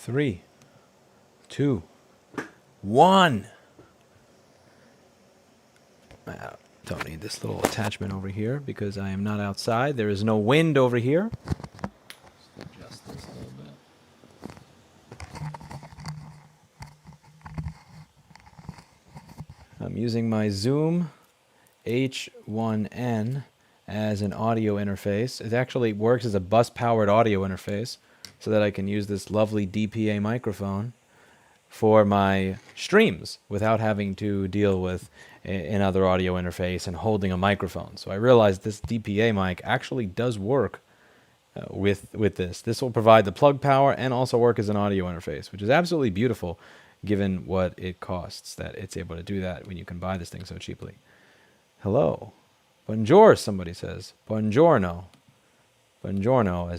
3, 2, 1. I don't need this little attachment over here because I am not outside. There is no wind over here. Just adjust this a little bit. I'm using my Zoom H1N as an audio interface. It actually works as a bus-powered audio interface so that I can use this lovely DPA microphone for my streams without having to deal with another audio interface and holding a microphone. So I realized this DPA mic actually does work with this. This will provide the plug power and also work as an audio interface, which is absolutely beautiful given what it costs, that it's able to do that when you can buy this thing so cheaply. Hello. Buongiorno, somebody says. Buongiorno. Buongiorno,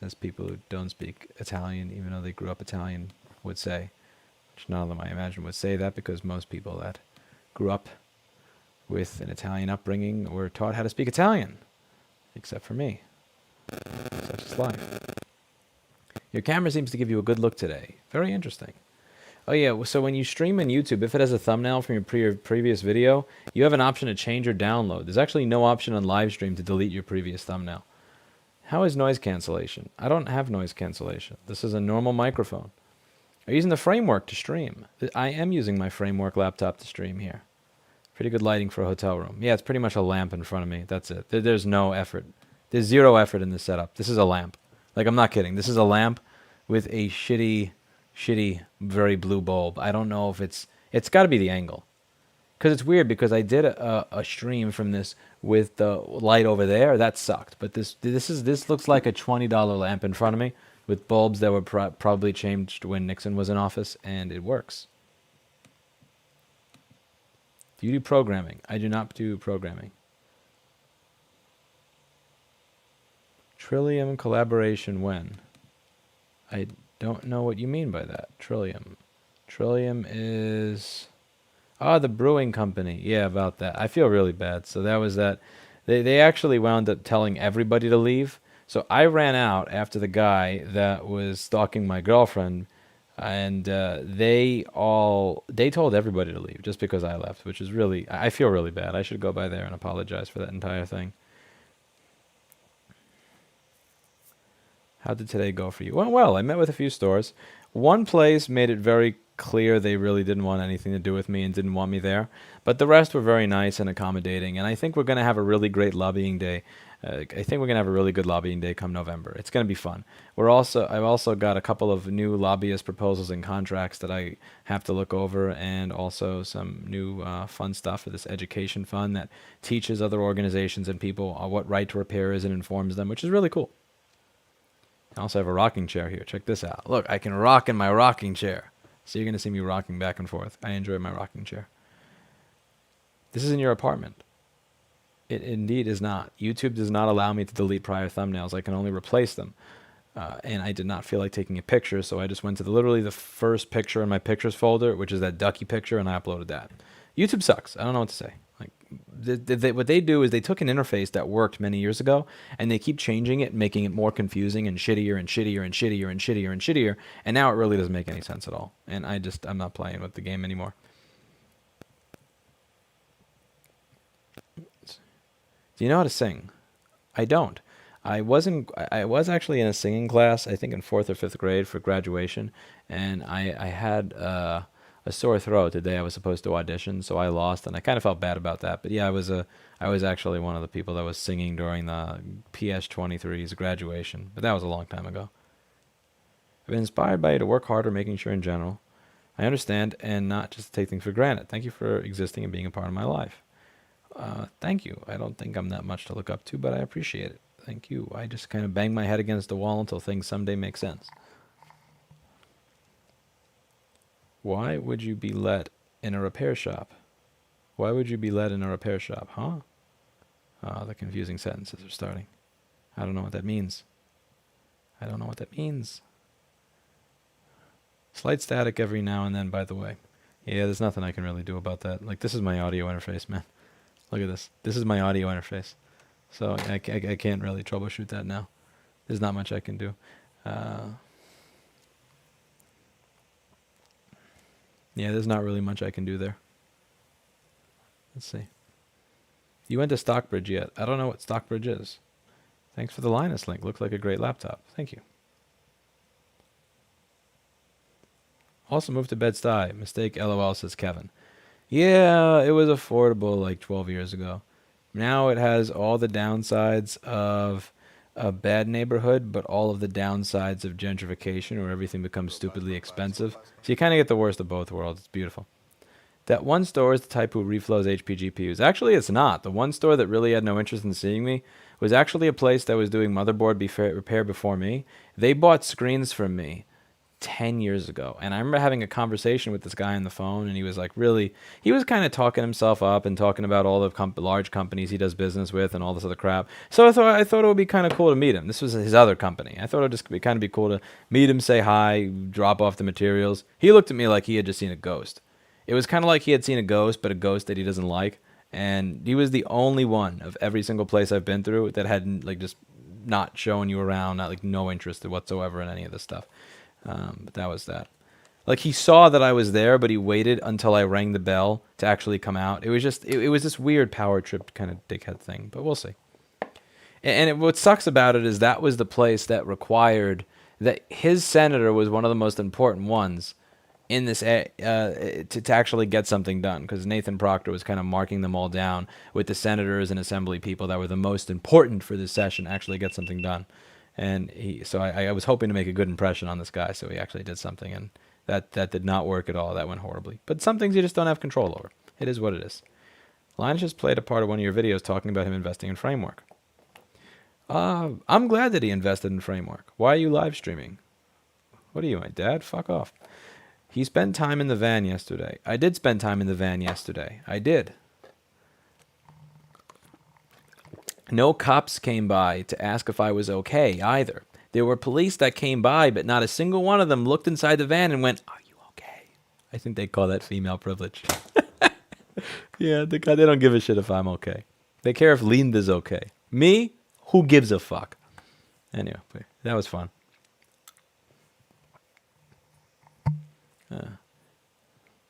as people who don't speak Italian, even though they grew up Italian, would say. Which none of them, I imagine, would say that because most people that grew up with an Italian upbringing were taught how to speak Italian. Except for me. Such is life. Your camera seems to give you a good look today. Very interesting. Oh yeah, so when you stream on YouTube, if it has a thumbnail from your previous video, you have an option to change or download. There's actually no option on livestream to delete your previous thumbnail. How is noise cancellation? I don't have noise cancellation. This is a normal microphone. I'm using the framework to stream. I am using my framework laptop to stream here. Pretty good lighting for a hotel room. Yeah, it's pretty much a lamp in front of me. That's it. There's no effort. There's zero effort in this setup. This is a lamp. Like, I'm not kidding. This is a lamp with a shitty, very blue bulb. I don't know if it's got to be the angle. Because it's weird because I did a stream from this with the light over there. That sucked. But this looks like a $20 lamp in front of me with bulbs that were probably changed when Nixon was in office, and it works. Do you do programming? I do not do programming. Trillium collaboration when? I don't know what you mean by that. Trillium. Trillium is... Ah, the brewing company. Yeah, about that. I feel really bad. So that was that. They actually wound up telling everybody to leave. So I ran out after the guy that was stalking my girlfriend, and they told everybody to leave just because I left, which is really... I feel really bad. I should go by there and apologize for that entire thing. How did today go for you? Well, I met with a few stores. One place made it very clear they really didn't want anything to do with me and didn't want me there. But the rest were very nice and accommodating. And I think we're going to have a really great lobbying day. I think we're going to have a really good lobbying day come November. It's going to be fun. I've also got a couple of new lobbyist proposals and contracts that I have to look over, and also some new fun stuff for this education fund that teaches other organizations and people what right to repair is and informs them, which is really cool. I also have a rocking chair here. Check this out. Look, I can rock in my rocking chair. So you're going to see me rocking back and forth. I enjoy my rocking chair. This is in your apartment. It indeed is not. YouTube does not allow me to delete prior thumbnails. I can only replace them. And I did not feel like taking a picture, so I just went to literally the first picture in my pictures folder, which is that ducky picture, and I uploaded that. YouTube sucks. I don't know what to say. Like, what they do is they took an interface that worked many years ago, and they keep changing it, making it more confusing and shittier and shittier and shittier and shittier and shittier, and now it really doesn't make any sense at all. And I'm not playing with the game anymore. Do you know how to sing? I don't. I was actually in a singing class, I think in 4th or 5th grade for graduation, and I had a sore throat the day I was supposed to audition, so I lost, and I kind of felt bad about that. But yeah, I was actually one of the people that was singing during the PS23's graduation, but that was a long time ago. I've been inspired by you to work harder, making sure in general. I understand, and not just take things for granted. Thank you for existing and being a part of my life. Thank you. I don't think I'm that much to look up to, but I appreciate it. Thank you. I just kind of bang my head against the wall until things someday make sense. Why would you be let in a repair shop? Why would you be let in a repair shop, huh? The confusing sentences are starting. I don't know what that means. I don't know what that means. Slight static every now and then, by the way. Yeah, there's nothing I can really do about that. Like, this is my audio interface, man. Look at this. This is my audio interface. So I can't really troubleshoot that now. There's not much I can do. Yeah, there's not really much I can do there. Let's see. You went to Stockbridge yet? I don't know what Stockbridge is. Thanks for the Linus link. Looks like a great laptop. Thank you. Also moved to Bed-Stuy. Mistake, LOL, says Kevin. Yeah, it was affordable like 12 years ago. Now it has all the downsides of a bad neighborhood, but all of the downsides of gentrification, where everything becomes stupidly expensive. So you kind of get the worst of both worlds. It's beautiful. That one store is the type who reflows HP GPUs. Actually, it's not. The one store that really had no interest in seeing me was actually a place that was doing motherboard repair before me. They bought screens from me 10 years ago. And I remember having a conversation with this guy on the phone, and he was like, really, he was kind of talking himself up and talking about all the large companies he does business with and all this other crap. So I thought it would be kind of cool to meet him. This was his other company. I thought it would just be kind of be cool to meet him, say hi, drop off the materials. He looked at me like he had just seen a ghost. It was kind of like he had seen a ghost, but a ghost that he doesn't like. And he was the only one of every single place I've been through that had like just not showing you around, not like no interest whatsoever in any of this stuff. But that was that. Like he saw that I was there, but he waited until I rang the bell to actually come out. It was just, it was this weird power trip kind of dickhead thing, but we'll see. What sucks about it is that was the place that required that his senator was one of the most important ones in this to actually get something done, because Nathan Proctor was kind of marking them all down with the senators and assembly people that were the most important for this session actually get something done. And so I was hoping to make a good impression on this guy, so he actually did something, and that did not work at all. That went horribly. But some things you just don't have control over. It is what it is. Linus just played a part of one of your videos talking about him investing in Framework. I'm glad that he invested in Framework. Why are you live streaming? What are you, my dad? Fuck off. He spent time in the van yesterday. I did spend time in the van yesterday. I did. No cops came by to ask if I was okay either. There were police that came by, but not a single one of them looked inside the van and went, "Are you okay?" I think they call that female privilege. Yeah, they don't give a shit if I'm okay. They care if Linda's okay. Me? Who gives a fuck? Anyway, that was fun.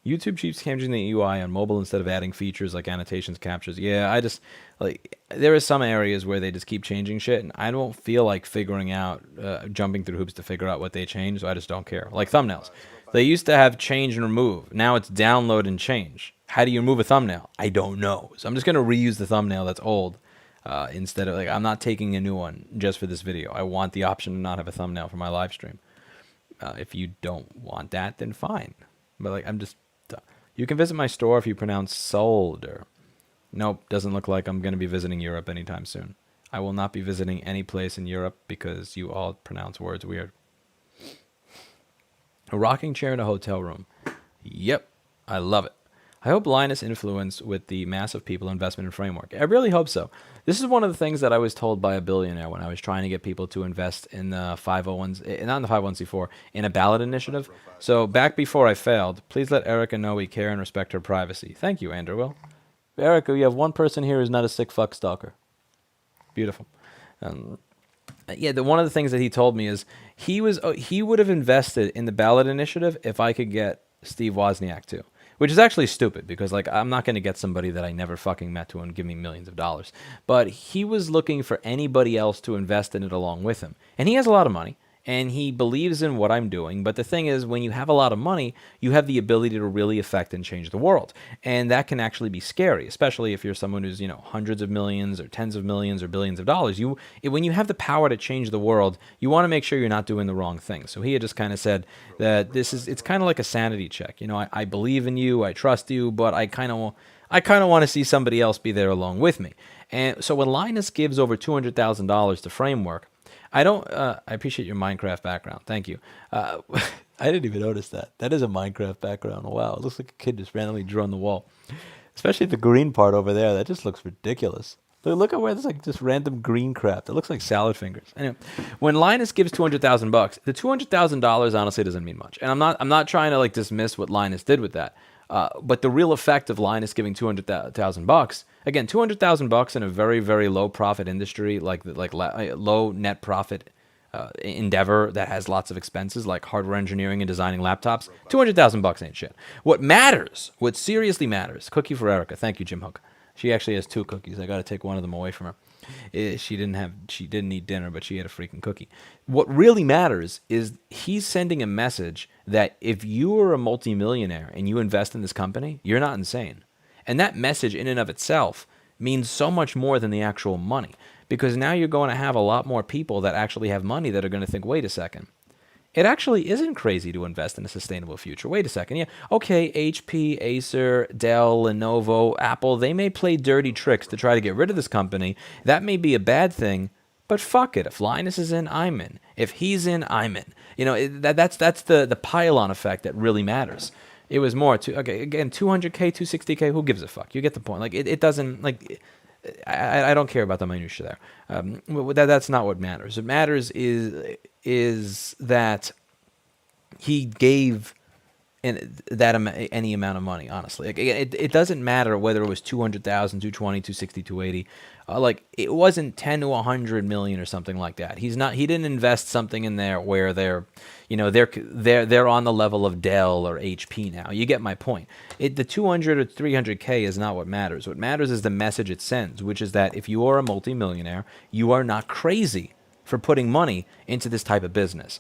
YouTube keeps changing the UI on mobile instead of adding features like annotations, captures. Yeah, I just, like, there are some areas where they just keep changing shit, and I don't feel like figuring out, jumping through hoops to figure out what they changed, so I just don't care. Like thumbnails. They used to have change and remove. Now it's download and change. How do you remove a thumbnail? I don't know. So I'm just going to reuse the thumbnail that's old, instead of, like, I'm not taking a new one just for this video. I want the option to not have a thumbnail for my live stream. If you don't want that, then fine. But, like, I'm just... You can visit my store if you pronounce solder. Nope, doesn't look like I'm going to be visiting Europe anytime soon. I will not be visiting any place in Europe because you all pronounce words weird. A rocking chair in a hotel room. Yep, I love it. I hope Linus' influence with the mass of people investment in Framework. I really hope so. This is one of the things that I was told by a billionaire when I was trying to get people to invest in the 501s, not in the 501c4, in a ballot initiative. So back before I failed, please let Erica know we care and respect her privacy. Thank you, Andrew Will. Erica, you have one person here who's not a sick fuck stalker. Beautiful. Yeah, one of the things that he told me is he would have invested in the ballot initiative if I could get Steve Wozniak too. Which is actually stupid because, like, I'm not going to get somebody that I never fucking met to and give me millions of dollars. But he was looking for anybody else to invest in it along with him. And he has a lot of money, and he believes in what I'm doing. But the thing is, when you have a lot of money, you have the ability to really affect and change the world. And that can actually be scary, especially if you're someone who's, hundreds of millions or tens of millions or billions of dollars. When you have the power to change the world, you want to make sure you're not doing the wrong thing. So he had just kind of said that it's kind of like a sanity check. I believe in you, I trust you, but I kind of want to see somebody else be there along with me. And so when Linus gives over $200,000 to Framework, I appreciate your Minecraft background. Thank you. I didn't even notice that. That is a Minecraft background. Wow, it looks like a kid just randomly drew on the wall. Especially the green part over there. That just looks ridiculous. Look at where there's like just random green crap. It looks like salad fingers. Anyway, when Linus gives $200,000, the $200,000 honestly doesn't mean much. And I'm not trying to like dismiss what Linus did with that. But the real effect of Linus giving $200,000, again, $200,000 in a very, very low profit industry, like low net profit endeavor that has lots of expenses like hardware engineering and designing laptops, 200,000 bucks ain't shit. What matters, what seriously matters, cookie for Erica. Thank you, Jim Hook. She actually has 2 cookies. I got to take one of them away from her. She didn't eat dinner, but she ate a freaking cookie. What really matters is he's sending a message that if you are a multimillionaire and you invest in this company, you're not insane. And that message in and of itself means so much more than the actual money, because now you're going to have a lot more people that actually have money that are going to think, wait a second, it actually isn't crazy to invest in a sustainable future. Wait a second. Yeah, okay, HP, Acer, Dell, Lenovo, Apple, they may play dirty tricks to try to get rid of this company. That may be a bad thing, but fuck it. If Linus is in, I'm in. If he's in, I'm in. You know, that's the pile-on effect that really matters. It was more, okay, again, 200K, 260K, who gives a fuck? You get the point. Like, it doesn't, like, I don't care about the minutia there. That's not what matters. What matters is that he gave any amount of money, honestly. Like, it doesn't matter whether it was 200,000, 220, 260, 280. Like, it wasn't 10 to 100 million or something like that. He didn't invest something in there where they're on the level of Dell or HP now. You get my point. The 200 or 300K is not what matters. What matters is the message it sends, which is that if you are a multimillionaire, you are not crazy for putting money into this type of business.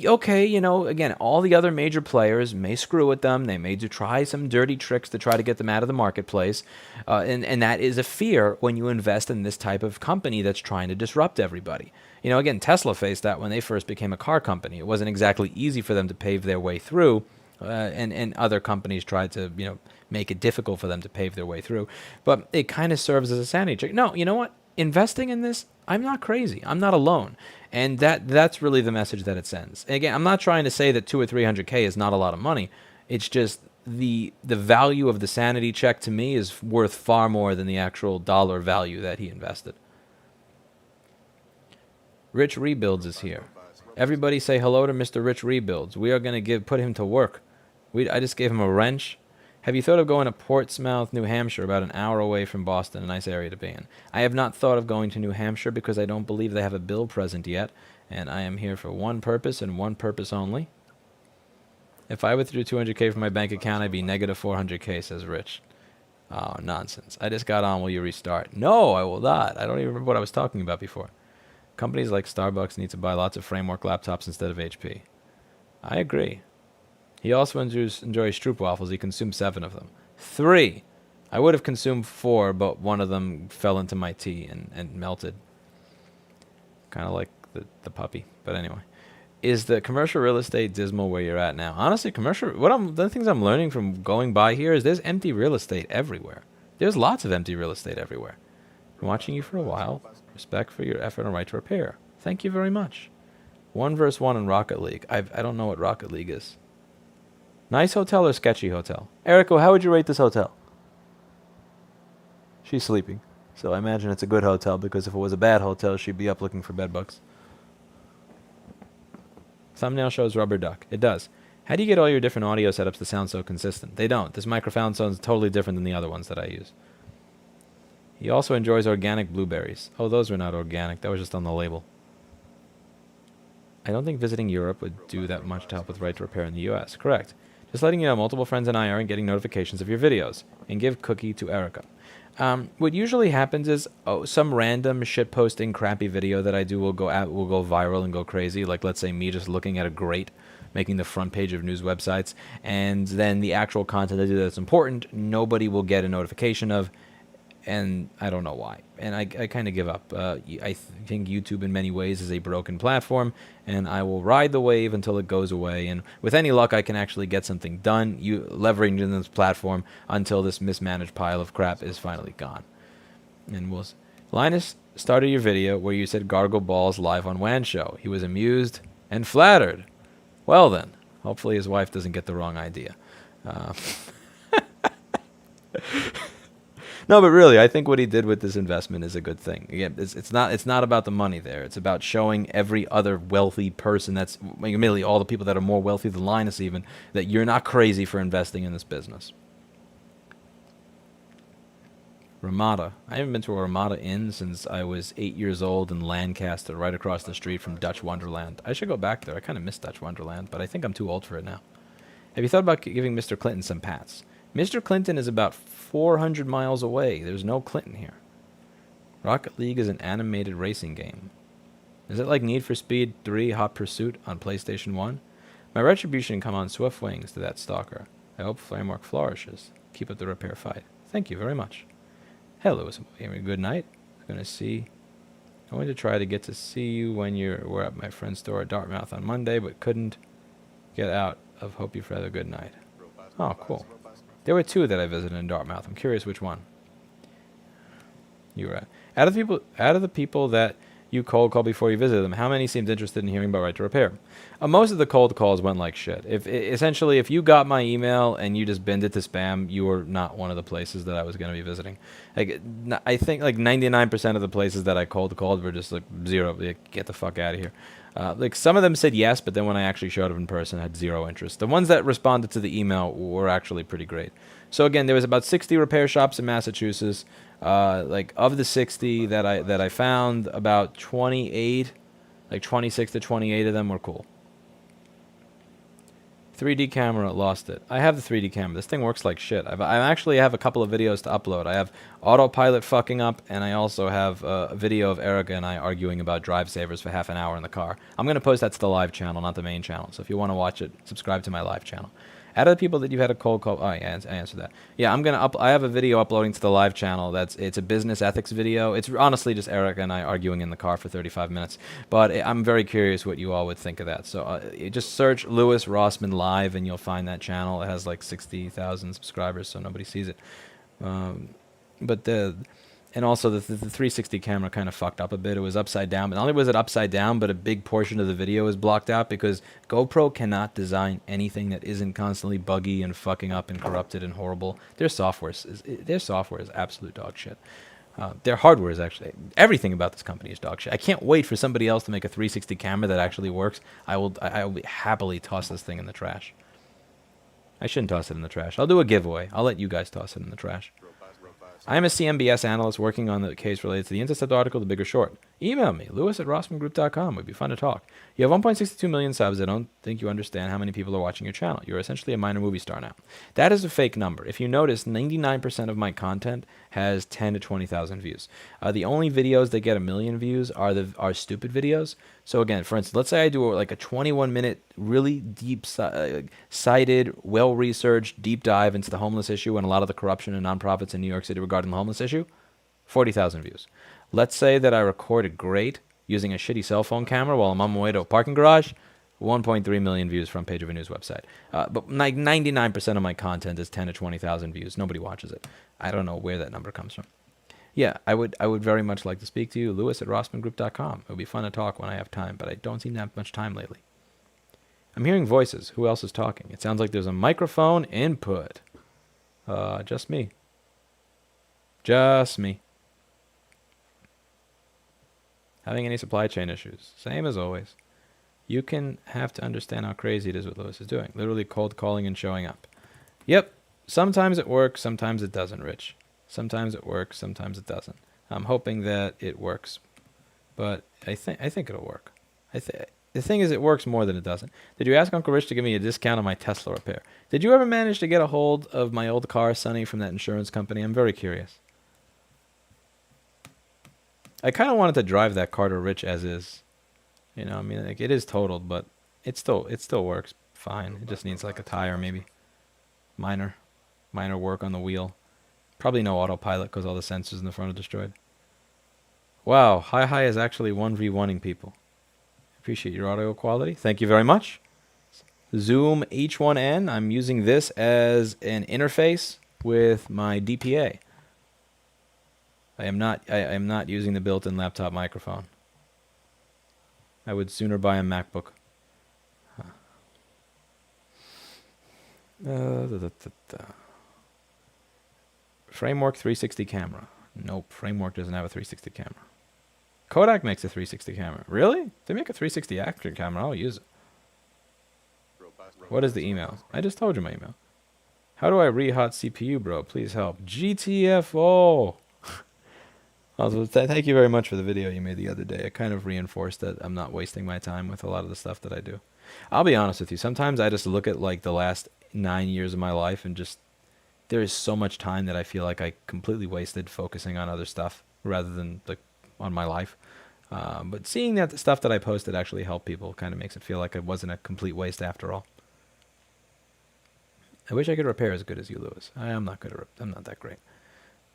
Okay, you know, again, all the other major players may screw with them. They may try some dirty tricks to try to get them out of the marketplace. And that is a fear when you invest in this type of company that's trying to disrupt everybody. You know, again, Tesla faced that when they first became a car company. It wasn't exactly easy for them to pave their way through. And other companies tried to, you know, make it difficult for them to pave their way through. But it kind of serves as a sanity check. No, you know what? Investing in this, I'm not crazy. I'm not alone. And that's really the message that it sends. And again, I'm not trying to say that 200 or 300K is not a lot of money. It's just the value of the sanity check to me is worth far more than the actual dollar value that he invested. Rich Rebuilds is here. Everybody say hello to Mr. Rich Rebuilds. We are going to put him to work. I just gave him a wrench. Have you thought of going to Portsmouth, New Hampshire, about an hour away from Boston, a nice area to be in? I have not thought of going to New Hampshire because I don't believe they have a bill present yet, and I am here for one purpose and one purpose only. If I withdrew 200K from my bank account, I'd be negative 400K, says Rich. Oh, nonsense. I just got on. Will you restart? No, I will not. I don't even remember what I was talking about before. Companies like Starbucks need to buy lots of framework laptops instead of HP. I agree. He also enjoys stroopwafels. He consumed 7 of them. 3. I would have consumed 4, but one of them fell into my tea and melted. Kind of like the puppy. But anyway. Is the commercial real estate dismal where you're at now? Honestly, the things I'm learning from going by here is there's empty real estate everywhere. There's lots of empty real estate everywhere. Been watching you for a while. Respect for your effort and right to repair. Thank you very much. 1 versus 1 in Rocket League. I don't know what Rocket League is. Nice hotel or sketchy hotel? Erico, how would you rate this hotel? She's sleeping, so I imagine it's a good hotel, because if it was a bad hotel, she'd be up looking for bedbugs. Thumbnail shows rubber duck. It does. How do you get all your different audio setups to sound so consistent? They don't. This microphone sounds totally different than the other ones that I use. He also enjoys organic blueberries. Oh, those were not organic. That was just on the label. I don't think visiting Europe would do that much to help with right to repair in the US. Correct. Just letting you know, multiple friends and I aren't getting notifications of your videos. And give cookie to Erica. What usually happens is some random shitposting crappy video that I do will go viral and go crazy. Like, let's say me just looking at a grate, making the front page of news websites, and then the actual content I do that's important, nobody will get a notification of, and I don't know why. And I kind of give up. I think YouTube in many ways is a broken platform, and I will ride the wave until it goes away. And with any luck, I can actually get something done, leveraging this platform until this mismanaged pile of crap is finally gone. And Linus started your video where you said gargle balls live on WAN show. He was amused and flattered. Well then, hopefully his wife doesn't get the wrong idea. No, but really, I think what he did with this investment is a good thing. Again, it's not about the money there. It's about showing every other wealthy person that's, mainly all the people that are more wealthy than Linus even, that you're not crazy for investing in this business. Ramada. I haven't been to a Ramada Inn since I was 8 years old in Lancaster, right across the street from Dutch Wonderland. I should go back there. I kind of miss Dutch Wonderland, but I think I'm too old for it now. Have you thought about giving Mr. Clinton some pats? Mr. Clinton is about 400 miles away. There's no Clinton here. Rocket League is an animated racing game. Is it like Need for Speed 3 Hot Pursuit on PlayStation 1? My retribution come on swift wings to that stalker. I hope Framework flourishes. Keep up the repair fight. Thank you very much. Hello, good night. I wanted to try to get to see you when you were at my friend's store at Dartmouth on Monday, but couldn't get out of hope you've had a good night. Oh, cool. There were 2 that I visited in Dartmouth. I'm curious which one. You were at. Out of the people that you cold call before you visited them, how many seemed interested in hearing about Right to Repair? Most of the cold calls went like shit. Essentially, if you got my email and you just binned it to spam, you were not one of the places that I was going to be visiting. I think like 99% of the places that I called were just like zero. Like, get the fuck out of here. Like some of them said yes, but then when I actually showed up in person, I had zero interest. The ones that responded to the email were actually pretty great. So again, there was about 60 repair shops in Massachusetts. Like of the 60 that I found, about 28, like 26 to 28 of them were cool. 3D camera, lost it. I have the 3D camera. This thing works like shit. I actually have a couple of videos to upload. I have autopilot fucking up, and I also have a video of Erica and I arguing about drive savers for half an hour in the car. I'm going to post that to the live channel, not the main channel. So if you want to watch it, subscribe to my live channel. Out of the people that you've had a cold call, I answered that. Yeah, I have a video uploading to the live channel. It's a business ethics video. It's honestly just Erica and I arguing in the car for 35 minutes. But I'm very curious what you all would think of that. So just search Lewis Rossmann Live and you'll find that channel. It has like 60,000 subscribers, so nobody sees it. And also the 360 camera kind of fucked up a bit. It was upside down, but not only was it upside down, but a big portion of the video is blocked out because GoPro cannot design anything that isn't constantly buggy and fucking up and corrupted and horrible. Their software is absolute dog shit. Their hardware is actually, everything about this company is dog shit. I can't wait for somebody else to make a 360 camera that actually works. I will happily toss this thing in the trash. I shouldn't toss it in the trash. I'll do a giveaway. I'll let you guys toss it in the trash. I am a CMBS analyst working on the case related to the Intercept article, The Big or Short. Email me, lewis@rossmanngroup.com. It would be fun to talk. You have 1.62 million subs. I don't think you understand how many people are watching your channel. You're essentially a minor movie star now. That is a fake number. If you notice, 99% of my content has 10 to 20,000 views. The only videos that get 1 million views are stupid videos. So again, for instance, let's say I do like a 21-minute, really deep-sided, well-researched deep dive into the homeless issue and a lot of the corruption in nonprofits in New York City regarding the homeless issue, 40,000 views. Let's say that I recorded great using a shitty cell phone camera while I'm on my way to a parking garage, 1.3 million views, front page of a news website. But like 99% of my content is 10 to 20,000 views. Nobody watches it. I don't know where that number comes from. Yeah, I would very much like to speak to you, lewis@rossmanngroup.com. It would be fun to talk when I have time, but I don't seem to have much time lately. I'm hearing voices. Who else is talking? It sounds like there's a microphone input. Just me. Just me. Having any supply chain issues? Same as always. You can have to understand how crazy it is what Lewis is doing. Literally cold calling and showing up. Yep. Sometimes it works, sometimes it doesn't, Rich. Sometimes it works, sometimes it doesn't. I'm hoping that it works, but I think it'll work. The thing is, it works more than it doesn't. Did you ask Uncle Rich to give me a discount on my Tesla repair? Did you ever manage to get a hold of my old car, Sonny, from that insurance company? I'm very curious. I kind of wanted to drive that car to Rich as is. You know, I mean, like, it is totaled, but it still works fine. It just needs like a tire, maybe. Minor work on the wheel. Probably no autopilot because all the sensors in the front are destroyed. Wow, Hi is actually 1v1ing people. Appreciate your audio quality. Thank you very much. Zoom H1N. I'm using this as an interface with my DPA. I am not using the built-in laptop microphone. I would sooner buy a MacBook. Framework 360 camera. Nope, Framework doesn't have a 360 camera. Kodak makes a 360 camera. Really? If they make a 360 action camera, I'll use it. What is the email? I just told you my email. How do I re-hot CPU, bro? Please help. GTFO. Also, thank you very much for the video you made the other day. It kind of reinforced that I'm not wasting my time with a lot of the stuff that I do. I'll be honest with you. Sometimes I just look at like the last 9 years of my life and just there is so much time that I feel like I completely wasted focusing on other stuff rather than like on my life. But seeing that the stuff that I posted actually helped people kind of makes it feel like it wasn't a complete waste after all. I wish I could repair as good as you, Lewis. I'm not good at I'm not that great.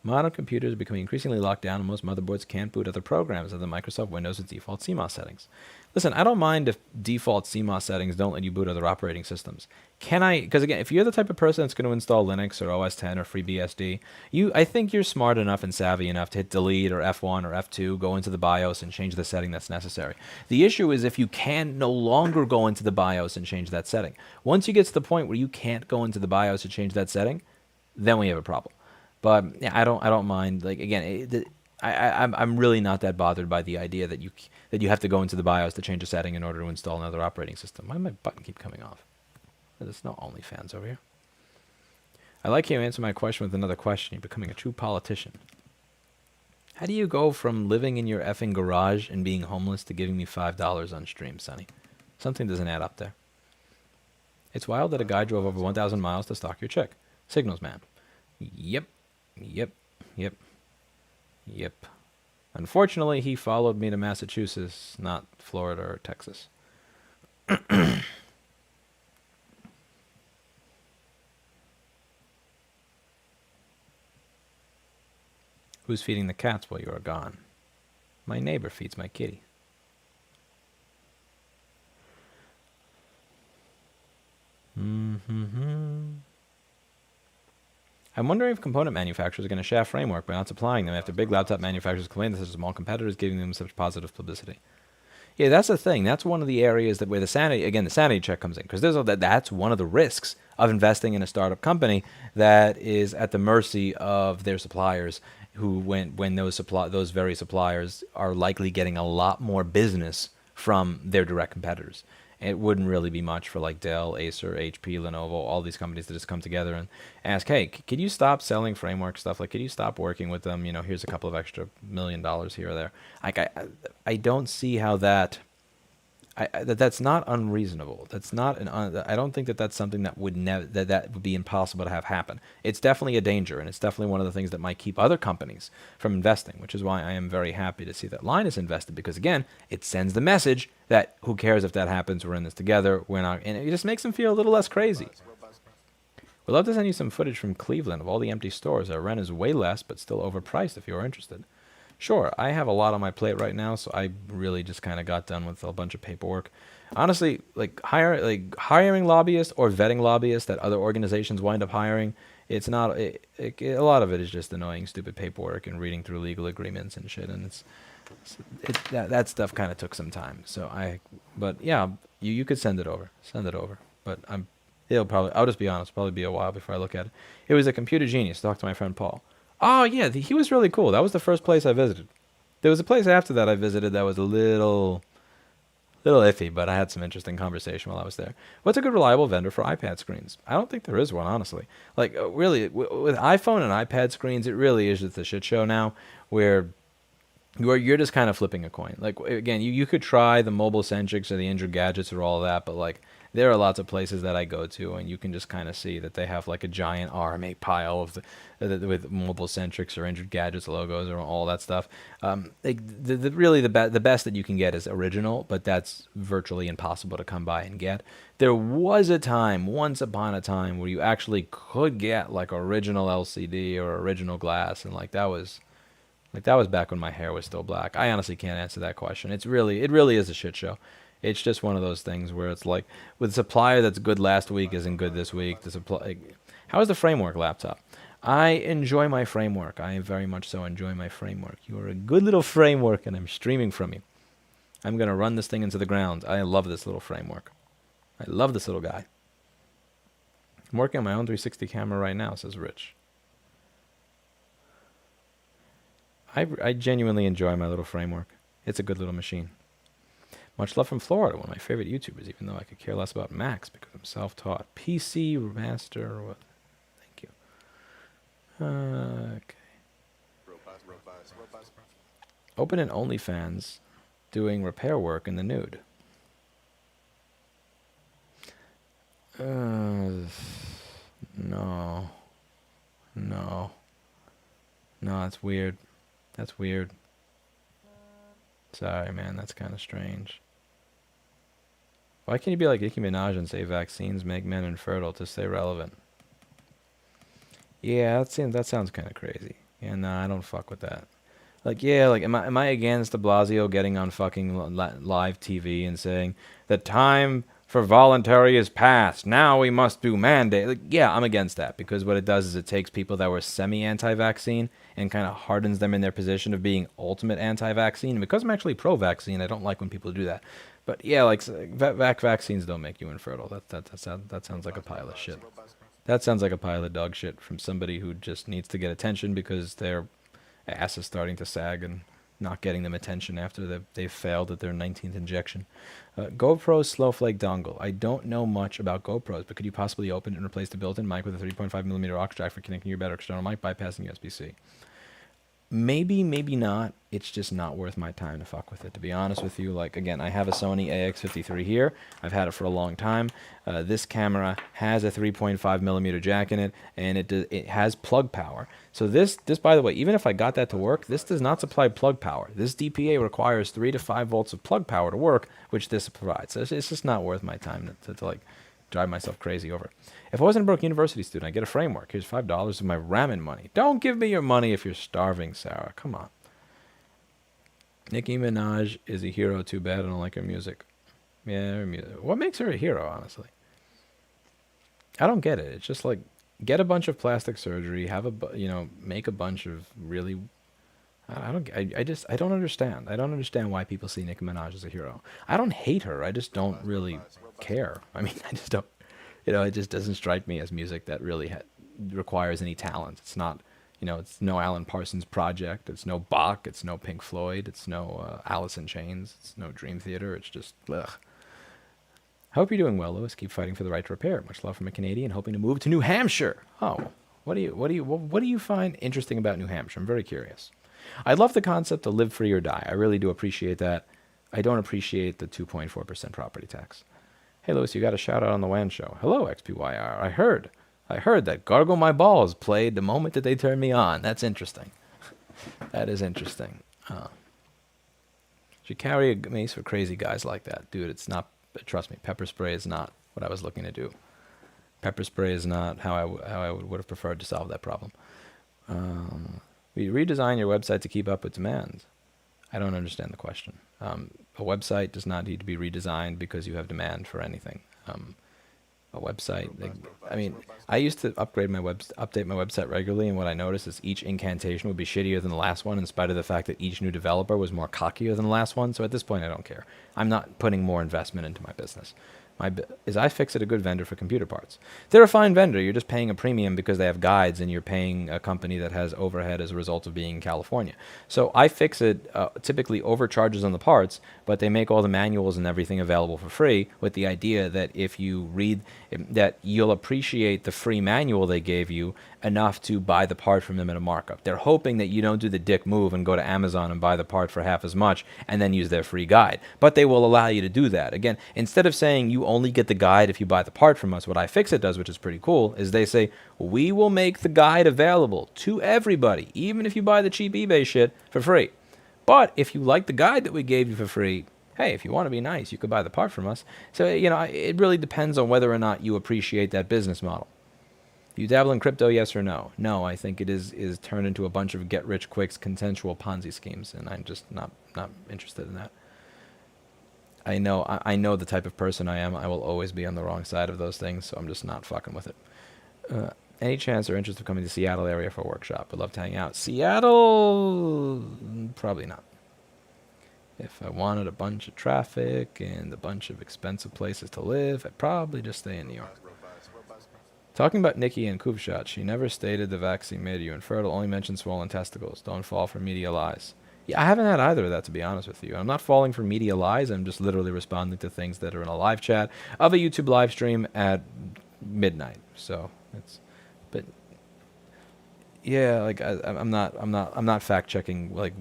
Modern computers are becoming increasingly locked down, and most motherboards can't boot other programs other than Microsoft Windows with default CMOS settings. Listen, I don't mind if default CMOS settings don't let you boot other operating systems. Can I? Because again, if you're the type of person that's going to install Linux or OS 10 or FreeBSD, I think you're smart enough and savvy enough to hit delete or F1 or F2, go into the BIOS and change the setting that's necessary. The issue is if you can no longer go into the BIOS and change that setting. Once you get to the point where you can't go into the BIOS and change that setting, then we have a problem. But yeah, I don't mind. Like again, I'm really not that bothered by the idea that you have to go into the BIOS to change a setting in order to install another operating system. Why does my button keep coming off? There's no OnlyFans over here. I like how you answer my question with another question. You're becoming a true politician. How do you go from living in your effing garage and being homeless to giving me $5 on stream, Sonny? Something doesn't add up there. It's wild that a guy drove over 1,000 miles to stalk your chick. Signals man. Yep. Yep, yep, yep. Unfortunately, he followed me to Massachusetts, not Florida or Texas. Who's feeding the cats while you are gone? My neighbor feeds my kitty. I'm wondering if component manufacturers are going to shaft framework by not supplying them after big laptop manufacturers complain that such small competitors giving them such positive publicity. Yeah, that's the thing. That's one of the areas that where the sanity check comes in, because that's one of the risks of investing in a startup company that is at the mercy of their suppliers, who when those very suppliers are likely getting a lot more business from their direct competitors. It wouldn't really be much for like Dell, Acer, HP, Lenovo, all these companies to just come together and ask, hey, could you stop selling framework stuff? Like, could you stop working with them? Here's a couple of extra $1 million here or there. Like, I don't see how that's not unreasonable. That's not I don't think that's something that would that would be impossible to have happen. It's definitely a danger, and it's definitely one of the things that might keep other companies from investing, which is why I am very happy to see that Linus invested, because again, it sends the message that who cares if that happens? We're in this together. We're not, and it just makes them feel a little less crazy. We'd love to send you some footage from Cleveland of all the empty stores. Our rent is way less, but still overpriced if you're interested. Sure, I have a lot on my plate right now, so I really just kind of got done with a bunch of paperwork. Honestly, hiring lobbyists or vetting lobbyists that other organizations wind up hiring, it's not a lot of it is just annoying, stupid paperwork and reading through legal agreements and shit, and that stuff kind of took some time. But yeah, you could send it over, But I'll just be honest, probably be a while before I look at it. It was a computer genius. Talk to my friend Paul. Oh, yeah, he was really cool. That was the first place I visited. There was a place after that I visited that was a little iffy, but I had some interesting conversation while I was there. What's a good reliable vendor for iPad screens? I don't think there is one, honestly. Like, really, with iPhone and iPad screens, it really is just a shit show now, where you're just kind of flipping a coin. Like, again, you could try the Mobile Centrics or the Android Gadgets or all of that, but like, there are lots of places that I go to, and you can just kind of see that they have like a giant RMA pile of with Mobile Centrics or Android Gadgets logos or all that stuff. Really the best that you can get is original, but that's virtually impossible to come by and get. There was a time, once upon a time, where you actually could get like original LCD or original glass, and that was back when my hair was still black. I honestly can't answer that question. It really is a shit show. It's just one of those things where it's like, with a supplier that's good last week isn't good this week. How is the framework laptop? I enjoy my framework. I very much so enjoy my framework. You are a good little framework, and I'm streaming from you. I'm going to run this thing into the ground. I love this little framework. I love this little guy. I'm working on my own 360 camera right now, says Rich. I genuinely enjoy my little framework. It's a good little machine. Much love from Florida, one of my favorite YouTubers, even though I could care less about Macs because I'm self-taught. PC Master, or what? Thank you. Okay. Open an OnlyFans doing repair work in the nude. No. No. No, that's weird. That's weird. Sorry, man. That's kind of strange. Why can't you be like Nicki Minaj and say vaccines make men infertile to stay relevant? Yeah, that sounds kind of crazy. Yeah, nah, I don't fuck with that. Like, yeah, like, am I against de Blasio getting on fucking live TV and saying the time for voluntary is past. Now we must do mandate. Like, yeah, I'm against that because what it does is it takes people that were semi-anti-vaccine and kind of hardens them in their position of being ultimate anti-vaccine. And because I'm actually pro-vaccine, I don't like when people do that. But yeah, like vaccines don't make you infertile. That sounds like a pile of shit. That sounds like a pile of dog shit from somebody who just needs to get attention because their ass is starting to sag and not getting them attention after they've failed at their 19th injection. GoPro Slowflake dongle. I don't know much about GoPros, but could you possibly open and replace the built-in mic with a 3.5mm aux jack for connecting your better external mic bypassing USB-C? Maybe, maybe not. It's just not worth my time to fuck with it, to be honest with you. Like, again, I have a Sony AX53 here. I've had it for a long time. This camera has a 3.5mm jack in it, and it has plug power. So this, by the way, even if I got that to work, this does not supply plug power. This DPA requires 3 to 5 volts of plug power to work, which this provides. So it's just not worth my time to like drive myself crazy over it. If I wasn't a broke university student, I'd get a framework. Here's $5 of my ramen money. Don't give me your money if you're starving, Sarah. Come on. Nicki Minaj is a hero. Too bad I don't like her music. Yeah, her music. What makes her a hero, honestly? I don't get it. It's just like, get a bunch of plastic surgery, make a bunch of really... I don't understand. I don't understand why people see Nicki Minaj as a hero. I don't hate her. I just don't really care. I mean, I just don't... it just doesn't strike me as music that really requires any talent. It's not, it's no Alan Parsons Project. It's no Bach. It's no Pink Floyd. It's no Alice in Chains. It's no Dream Theater. It's just, ugh. Hope you're doing well, Lewis. Keep fighting for the right to repair. Much love from a Canadian hoping to move to New Hampshire. Oh, what do you find interesting about New Hampshire? I'm very curious. I love the concept of live free or die. I really do appreciate that. I don't appreciate the 2.4% property tax. Hey, Lewis, you got a shout out on the WAN show. Hello, XPYR. I heard that Gargle My Balls played the moment that they turned me on. That's interesting. That is interesting. Should carry a mace for crazy guys like that. Dude, it's not, trust me, pepper spray is not what I was looking to do. Pepper spray is not how I would have preferred to solve that problem. You redesign your website to keep up with demand. I don't understand the question. A website does not need to be redesigned because you have demand for anything. A website, I used to update my website regularly, and what I noticed is each incantation would be shittier than the last one, in spite of the fact that each new developer was more cockier than the last one. So at this point, I don't care. I'm not putting more investment into my business. Is iFixit a good vendor for computer parts? They're a fine vendor. You're just paying a premium because they have guides, and you're paying a company that has overhead as a result of being in California. So iFixit typically overcharges on the parts, but they make all the manuals and everything available for free, with the idea that if you read that, you'll appreciate the free manual they gave you enough to buy the part from them at a markup. They're hoping that you don't do the dick move and go to Amazon and buy the part for half as much and then use their free guide. But they will allow you to do that. Again, instead of saying you only get the guide if you buy the part from us, what iFixit does, which is pretty cool, is they say, we will make the guide available to everybody, even if you buy the cheap eBay shit for free. But if you like the guide that we gave you for free, hey, if you want to be nice, you could buy the part from us. So, it really depends on whether or not you appreciate that business model. Do you dabble in crypto, yes or no? No, I think it is turned into a bunch of get-rich-quicks, consensual Ponzi schemes, and I'm just not interested in that. I know the type of person I am. I will always be on the wrong side of those things, so I'm just not fucking with it. Any chance or interest of coming to Seattle area for a workshop? Would love to hang out. Seattle? Probably not. If I wanted a bunch of traffic and a bunch of expensive places to live, I'd probably just stay in New York. Talking about Nikki and Kubshot, she never stated the vaccine made you infertile, only mentioned swollen testicles. Don't fall for media lies. Yeah, I haven't had either of that, to be honest with you. I'm not falling for media lies. I'm just literally responding to things that are in a live chat of a YouTube live stream at midnight. So but yeah, like I'm not fact checking like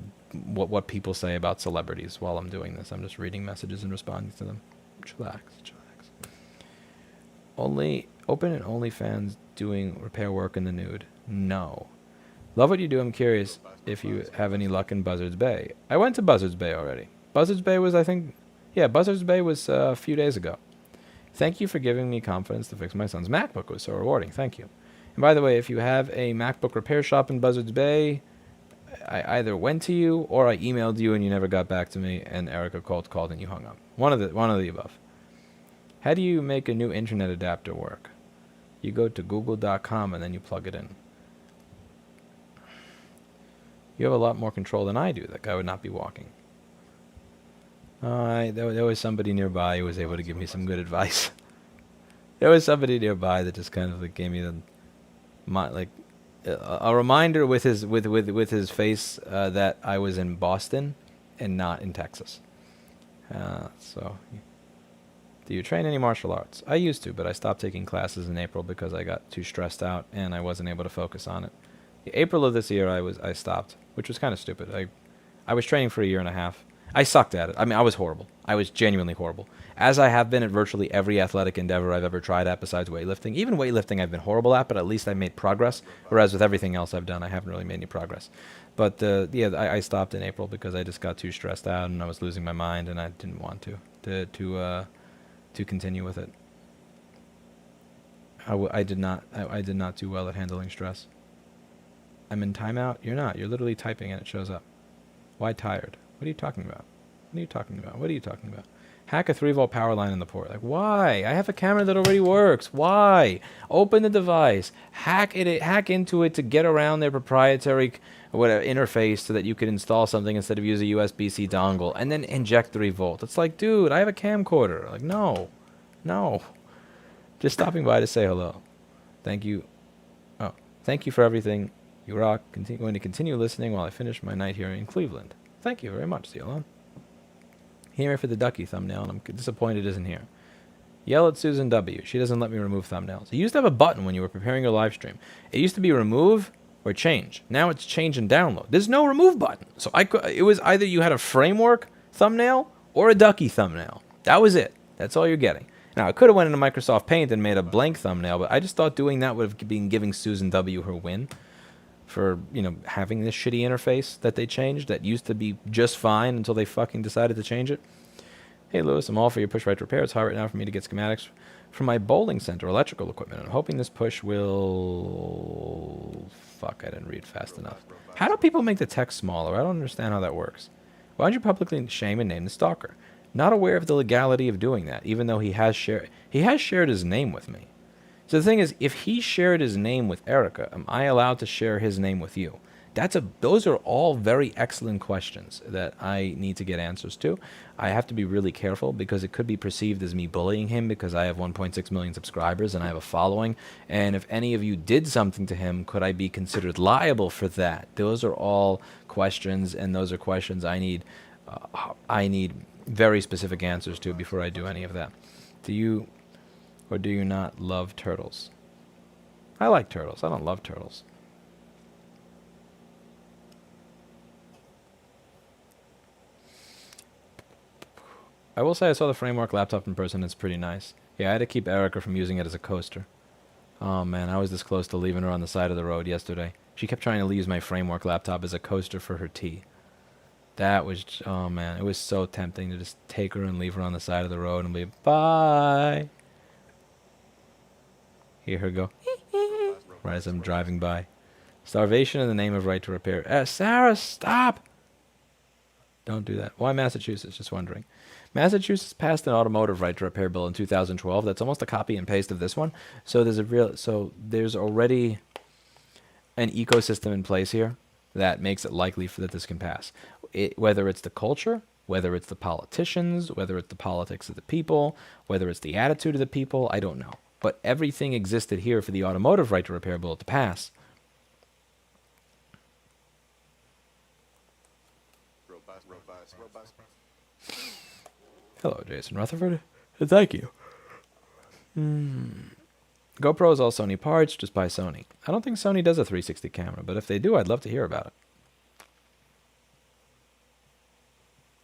what people say about celebrities while I'm doing this. I'm just reading messages and responding to them. Chillax, chillax. Only open an OnlyFans doing repair work in the nude. No. Love what you do. I'm curious if you have any luck in Buzzards Bay. I went to Buzzards Bay already. Buzzards Bay was, I think, yeah, Buzzards Bay was a few days ago. Thank you for giving me confidence to fix my son's MacBook. It was so rewarding. Thank you. And by the way, if you have a MacBook repair shop in Buzzards Bay, I either went to you or I emailed you and you never got back to me, and Erica called and you hung up. One of the above. How do you make a new internet adapter work? You go to google.com and then you plug it in. You have a lot more control than I do. That guy would not be walking. There was somebody nearby who was able to give me some good advice. There was somebody nearby that just kind of like gave me a reminder with his face that I was in Boston and not in Texas. So, do you train any martial arts? I used to, but I stopped taking classes in April because I got too stressed out and I wasn't able to focus on it. April of this year, I stopped, which was kind of stupid. I was training for a year and a half. I sucked at it. I mean, I was horrible. I was genuinely horrible. As I have been at virtually every athletic endeavor I've ever tried at besides weightlifting. Even weightlifting I've been horrible at, but at least I made progress. Whereas with everything else I've done, I haven't really made any progress. But I stopped in April because I just got too stressed out and I was losing my mind and I didn't want to continue with it. I did not do well at handling stress. I'm in timeout? You're not. You're literally typing and it shows up. Why tired? What are you talking about? What are you talking about? What are you talking about? Hack a 3-volt power line in the port. Like, why? I have a camera that already works. Why? Open the device. Hack into it to get around their proprietary interface so that you could install something instead of use a USB-C dongle and then inject 3 volt. It's like, dude, I have a camcorder. Like, no. Just stopping by to say hello. Thank you. Oh, thank you for everything. You rock. Going to continue listening while I finish my night here in Cleveland. Thank you very much, Zealon. Here for the ducky thumbnail, and I'm disappointed it isn't here. Yell at Susan W. She doesn't let me remove thumbnails. You used to have a button when you were preparing your live stream. It used to be remove or change. Now it's change and download. There's no remove button. So it was either you had a framework thumbnail or a ducky thumbnail. That was it. That's all you're getting. Now, I could have went into Microsoft Paint and made a blank thumbnail, but I just thought doing that would have been giving Susan W. her win for, having this shitty interface that they changed that used to be just fine until they fucking decided to change it. Hey, Lewis, I'm all for your push right to repair. It's hard right now for me to get schematics for my bowling center electrical equipment. I'm hoping this push will... Fuck, I didn't read fast enough. How do people make the text smaller? I don't understand how that works. Why don't you publicly shame and name the stalker? Not aware of the legality of doing that, even though he has shared his name with me. So the thing is, if he shared his name with Erica, am I allowed to share his name with you? Those are all very excellent questions that I need to get answers to. I have to be really careful because it could be perceived as me bullying him because I have 1.6 million subscribers and I have a following. And if any of you did something to him, could I be considered liable for that? Those are all questions, and those are questions I need very specific answers to before I do any of that. Do you or do you not love turtles? I like turtles. I don't love turtles. I will say I saw the Framework laptop in person. It's pretty nice. Yeah, I had to keep Erica from using it as a coaster. Oh, man, I was this close to leaving her on the side of the road yesterday. She kept trying to use my Framework laptop as a coaster for her tea. That was, oh, man, it was so tempting to just take her and leave her on the side of the road and be, bye. Hear her go, right as I'm driving by. Starvation in the name of right to repair. Sarah, stop! Don't do that. Why Massachusetts? Just wondering. Massachusetts passed an automotive right to repair bill in 2012. That's almost a copy and paste of this one. So there's already an ecosystem in place here that makes it likely that this can pass. Whether it's the culture, whether it's the politicians, whether it's the politics of the people, whether it's the attitude of the people, I don't know. But everything existed here for the automotive right to repair bill to pass. Hello, Jason Rutherford. Thank you. GoPro is all Sony parts, just buy Sony. I don't think Sony does a 360 camera, but if they do, I'd love to hear about it.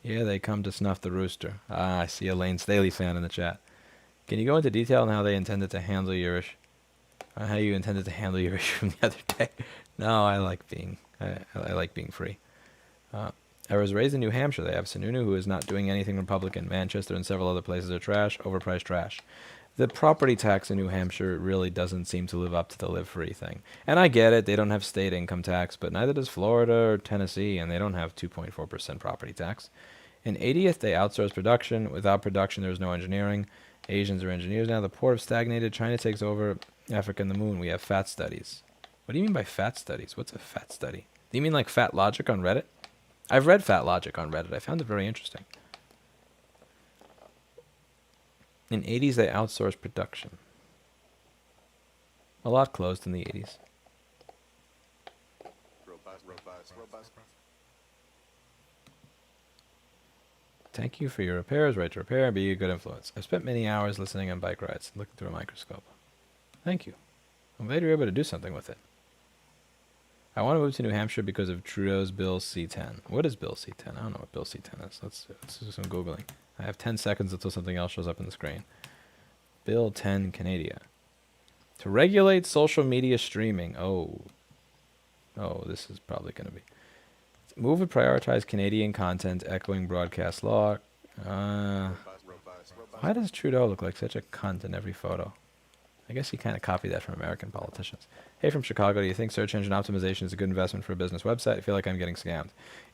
Yeah, they come to snuff the rooster. Ah, I see a Lane Staley fan in the chat. Can you go into detail on how they intended to handle your issue? How you intended to handle your issue from the other day? No, I like being free. I was raised in New Hampshire. They have Sununu, who is not doing anything Republican. Manchester and several other places are trash, overpriced trash. The property tax in New Hampshire really doesn't seem to live up to the live free thing. And I get it, they don't have state income tax, but neither does Florida or Tennessee, and they don't have 2.4% property tax. In 80th, they outsource production. Without production, there's no engineering. Asians are engineers now. The port have stagnated. China takes over Africa and the moon. We have fat studies. What do you mean by fat studies? What's a fat study? Do you mean like Fat Logic on Reddit? I've read Fat Logic on Reddit. I found it very interesting. In 80s, they outsourced production. A lot closed in the 80s. Thank you for your repairs. Right to repair and be a good influence. I've spent many hours listening on bike rides, looking through a microscope. Thank you. I'm glad you're able to do something with it. I want to move to New Hampshire because of Trudeau's Bill C-10. What is Bill C-10? I don't know what Bill C-10 is. Let's do some Googling. I have 10 seconds until something else shows up on the screen. Bill 10 Canada. To regulate social media streaming. Oh, this is probably going to be. Move and prioritize Canadian content echoing broadcast law. Why does Trudeau look like such a cunt in every photo? I guess he kind of copied that from American politicians. Hey, from Chicago, do you think search engine optimization is a good investment for a business website? I feel like I'm getting scammed.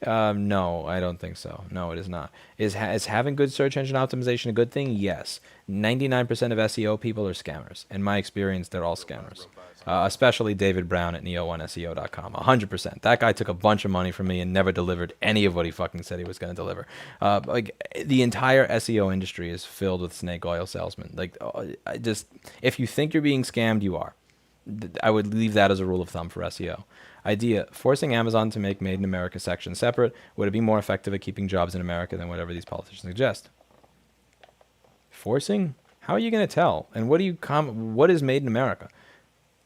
No, I don't think so. No, it is not. Is having good search engine optimization a good thing? Yes. 99% of SEO people are scammers. In my experience, they're all scammers. Especially David Brown at neo1seo.com. 100%. That guy took a bunch of money from me and never delivered any of what he fucking said he was going to deliver. Like the entire SEO industry is filled with snake oil salesmen. Like, if you think you're being scammed, you are. I would leave that as a rule of thumb for SEO. Idea: forcing Amazon to make Made in America section separate. Would it be more effective at keeping jobs in America than whatever these politicians suggest? Forcing? How are you going to tell? And what is Made in America?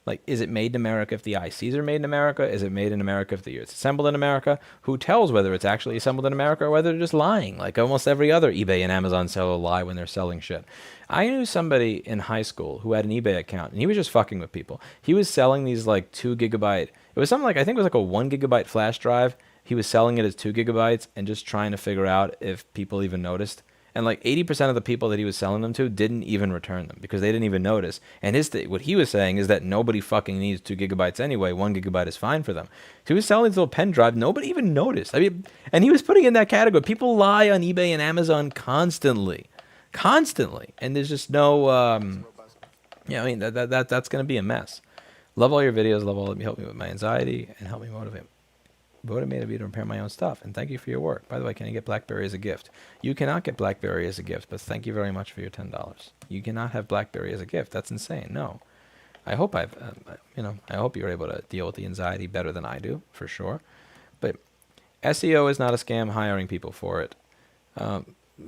Like, is it made in America if the ICs are made in America? Is it made in America if it's assembled in America? Who tells whether it's actually assembled in America or whether they're just lying? Like almost every other eBay and Amazon seller lie when they're selling shit. I knew somebody in high school who had an eBay account, and he was just fucking with people. He was selling these like 2 gigabyte. It was something like, I think it was like a 1 gigabyte flash drive. He was selling it as 2 gigabytes and just trying to figure out if people even noticed. And like 80% of the people that he was selling them to didn't even return them because they didn't even notice. And what he was saying is that nobody fucking needs 2 gigabytes anyway. 1 gigabyte is fine for them. So he was selling this little pen drive. Nobody even noticed. I mean, and he was putting in that category. People lie on eBay and Amazon constantly. And there's just no, I mean, that's going to be a mess. Love all your videos. Love all of you. Help me with my anxiety and help me motivate me to repair my own stuff. And thank you for your work. By the way, can I get BlackBerry as a gift? You cannot get BlackBerry as a gift, but thank you very much for your $10. You cannot have BlackBerry as a gift. That's insane. No. I hope I hope you're able to deal with the anxiety better than I do, for sure. But SEO is not a scam. Hiring people for it.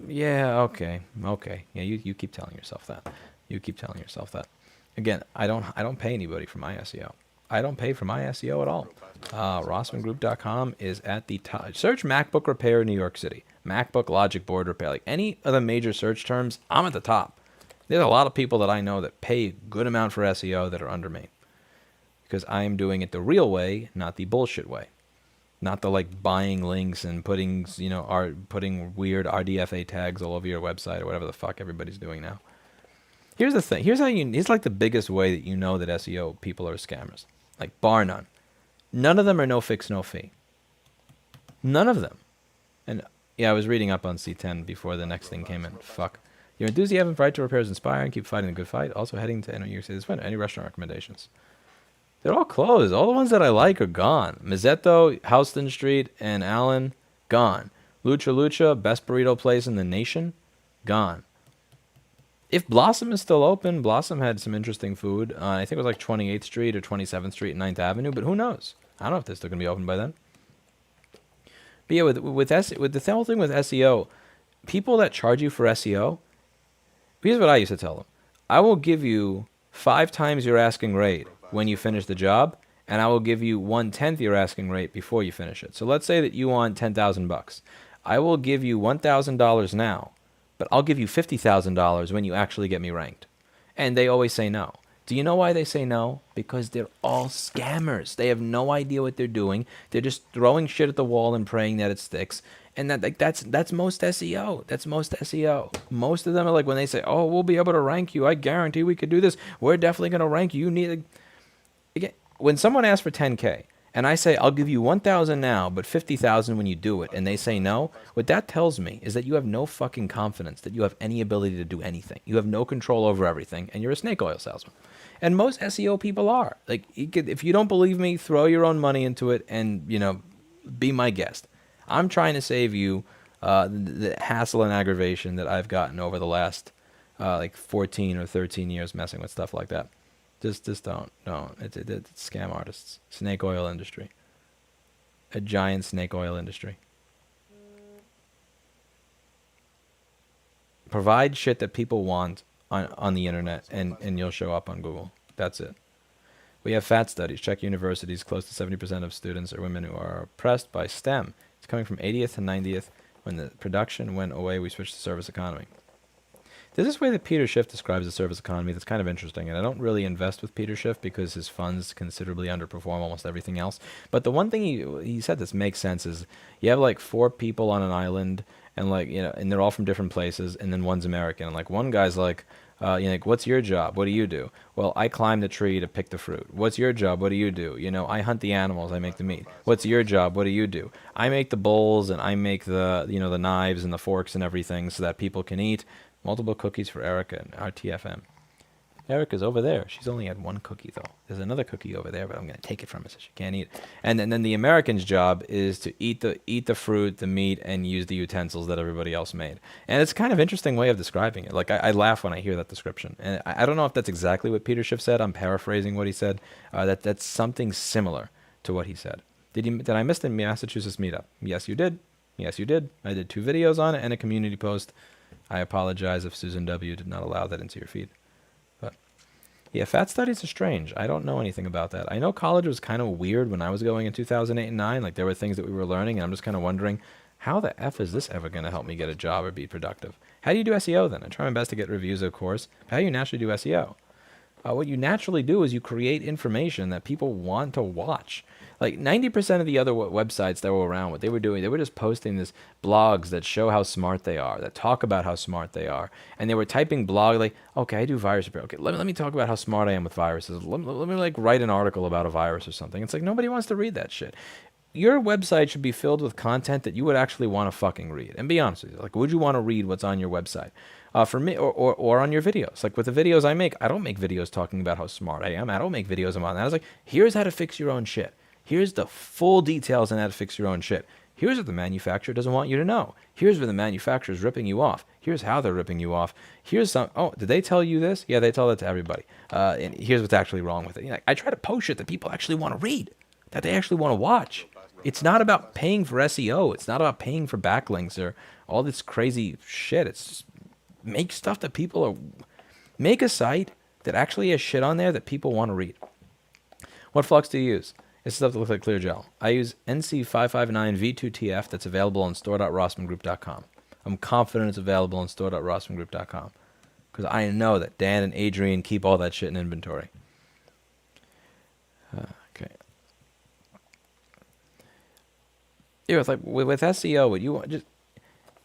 Yeah. Okay. Yeah. You keep telling yourself that. Again, I don't pay anybody for my SEO. I don't pay for my SEO at all. RossmannGroup.com is at the top. Search MacBook repair New York City. MacBook logic board repair. Like any of the major search terms, I'm at the top. There's a lot of people that I know that pay a good amount for SEO that are under me. Because I am doing it the real way, not the bullshit way. Not the like buying links and putting weird RDFA tags all over your website or whatever the fuck everybody's doing now. Here's the thing. Here's like the biggest way that you know that SEO people are scammers. Like bar none. None of them are no fix, no fee. None of them. And yeah, I was reading up on C10 before the next thing came in. Fuck. Your enthusiasm for right to repair is inspiring. Keep fighting the good fight. Also heading to New York City this winter. Any restaurant recommendations? They're all closed. All the ones that I like are gone. Mazzetto, Houston Street, and Allen, gone. Lucha, best burrito place in the nation, gone. If Blossom is still open, Blossom had some interesting food. I think it was like 28th Street or 27th Street and 9th Avenue, but who knows? I don't know if they're still going to be open by then. But yeah, with the whole thing with SEO, people that charge you for SEO, here's what I used to tell them. I will give you 5 times your asking rate when you finish the job, and I will give you 1/10 your asking rate before you finish it. So let's say that you want $10,000. I will give you $1,000 now, but I'll give you $50,000 when you actually get me ranked. And they always say no. Do you know why they say no? Because they're all scammers. They have no idea what they're doing. They're just throwing shit at the wall and praying that it sticks. And that's most SEO. That's most SEO. Most of them are like when they say, "Oh, we'll be able to rank you. I guarantee we could do this. We're definitely going to rank you. You need." Again, when someone asks for 10K and I say I'll give you 1,000 now, but 50,000 when you do it, and they say no, what that tells me is that you have no fucking confidence that you have any ability to do anything. You have no control over everything, and you're a snake oil salesman. And most SEO people are. Like, if you don't believe me, throw your own money into it, and be my guest. I'm trying to save you the hassle and aggravation that I've gotten over the last 14 or 13 years messing with stuff like that. Just don't. It's scam artists. Snake oil industry. A giant snake oil industry. Provide shit that people want on the internet, and you'll show up on Google. That's it. We have fat studies. Czech universities, close to 70% of students are women who are oppressed by STEM. It's coming from 80th to 90th. When the production went away, we switched to service economy. There's this way that Peter Schiff describes the service economy that's kind of interesting, and I don't really invest with Peter Schiff because his funds considerably underperform almost everything else. But the one thing he said that makes sense is you have like 4 people on an island, and and they're all from different places, and then one's American. And like one guy's like, what's your job? What do you do? Well, I climb the tree to pick the fruit. What's your job? What do you do? I hunt the animals. I make the meat. What's your job? What do you do? I make the bowls, and I make the the knives and the forks and everything so that people can eat. Multiple cookies for Erica and RTFM. Erica's over there. She's only had 1 cookie, though. There's another cookie over there, but I'm going to take it from her so she can't eat it. And then the American's job is to eat the fruit, the meat, and use the utensils that everybody else made. And it's kind of interesting way of describing it. Like, I laugh when I hear that description. And I don't know if that's exactly what Peter Schiff said. I'm paraphrasing what he said. That's something similar to what he said. Did I miss the Massachusetts meetup? Yes, you did. Yes, you did. I did 2 videos on it and a community post. I apologize if Susan W. did not allow that into your feed. But yeah, fat studies are strange. I don't know anything about that. I know college was kind of weird when I was going in 2008 and 9. Like, there were things that we were learning, and I'm just kind of wondering, how the F is this ever going to help me get a job or be productive? How do you do SEO then? I try my best to get reviews, of course. How do you naturally do SEO? What you naturally do is you create information that people want to watch. Like 90% of the other websites that were around, what they were doing, they were just posting this blogs that show how smart they are, that talk about how smart they are. And they were typing blog like, okay, I do virus repair. Okay, let me talk about how smart I am with viruses. Let me like write an article about a virus or something. It's like nobody wants to read that shit. Your website should be filled with content that you would actually want to fucking read. And be honest with you, like, would you want to read what's on your website? For me, or on your videos. Like with the videos I don't make videos talking about how smart I am. I don't make videos about that. I was like, here's how to fix your own shit. Here's the full details on how to fix your own shit. Here's what the manufacturer doesn't want you to know. Here's where the manufacturer is ripping you off. Here's how they're ripping you off. Here's some, did they tell you this? Yeah, they tell that to everybody. And here's what's actually wrong with it. I try to post shit that people actually want to read, that they actually want to watch. It's not about paying for SEO. It's not about paying for backlinks or all this crazy shit. It's just make stuff that people are... Make a site that actually has shit on there that people want to read. What flux do you use? It's stuff that looks like clear gel. I use NC559V2TF that's available on store.rossmanngroup.com. I'm confident it's available on store.rossmanngroup.com because I know that Dan and Adrian keep all that shit in inventory. Okay. Yeah, it's like with SEO, what you want just...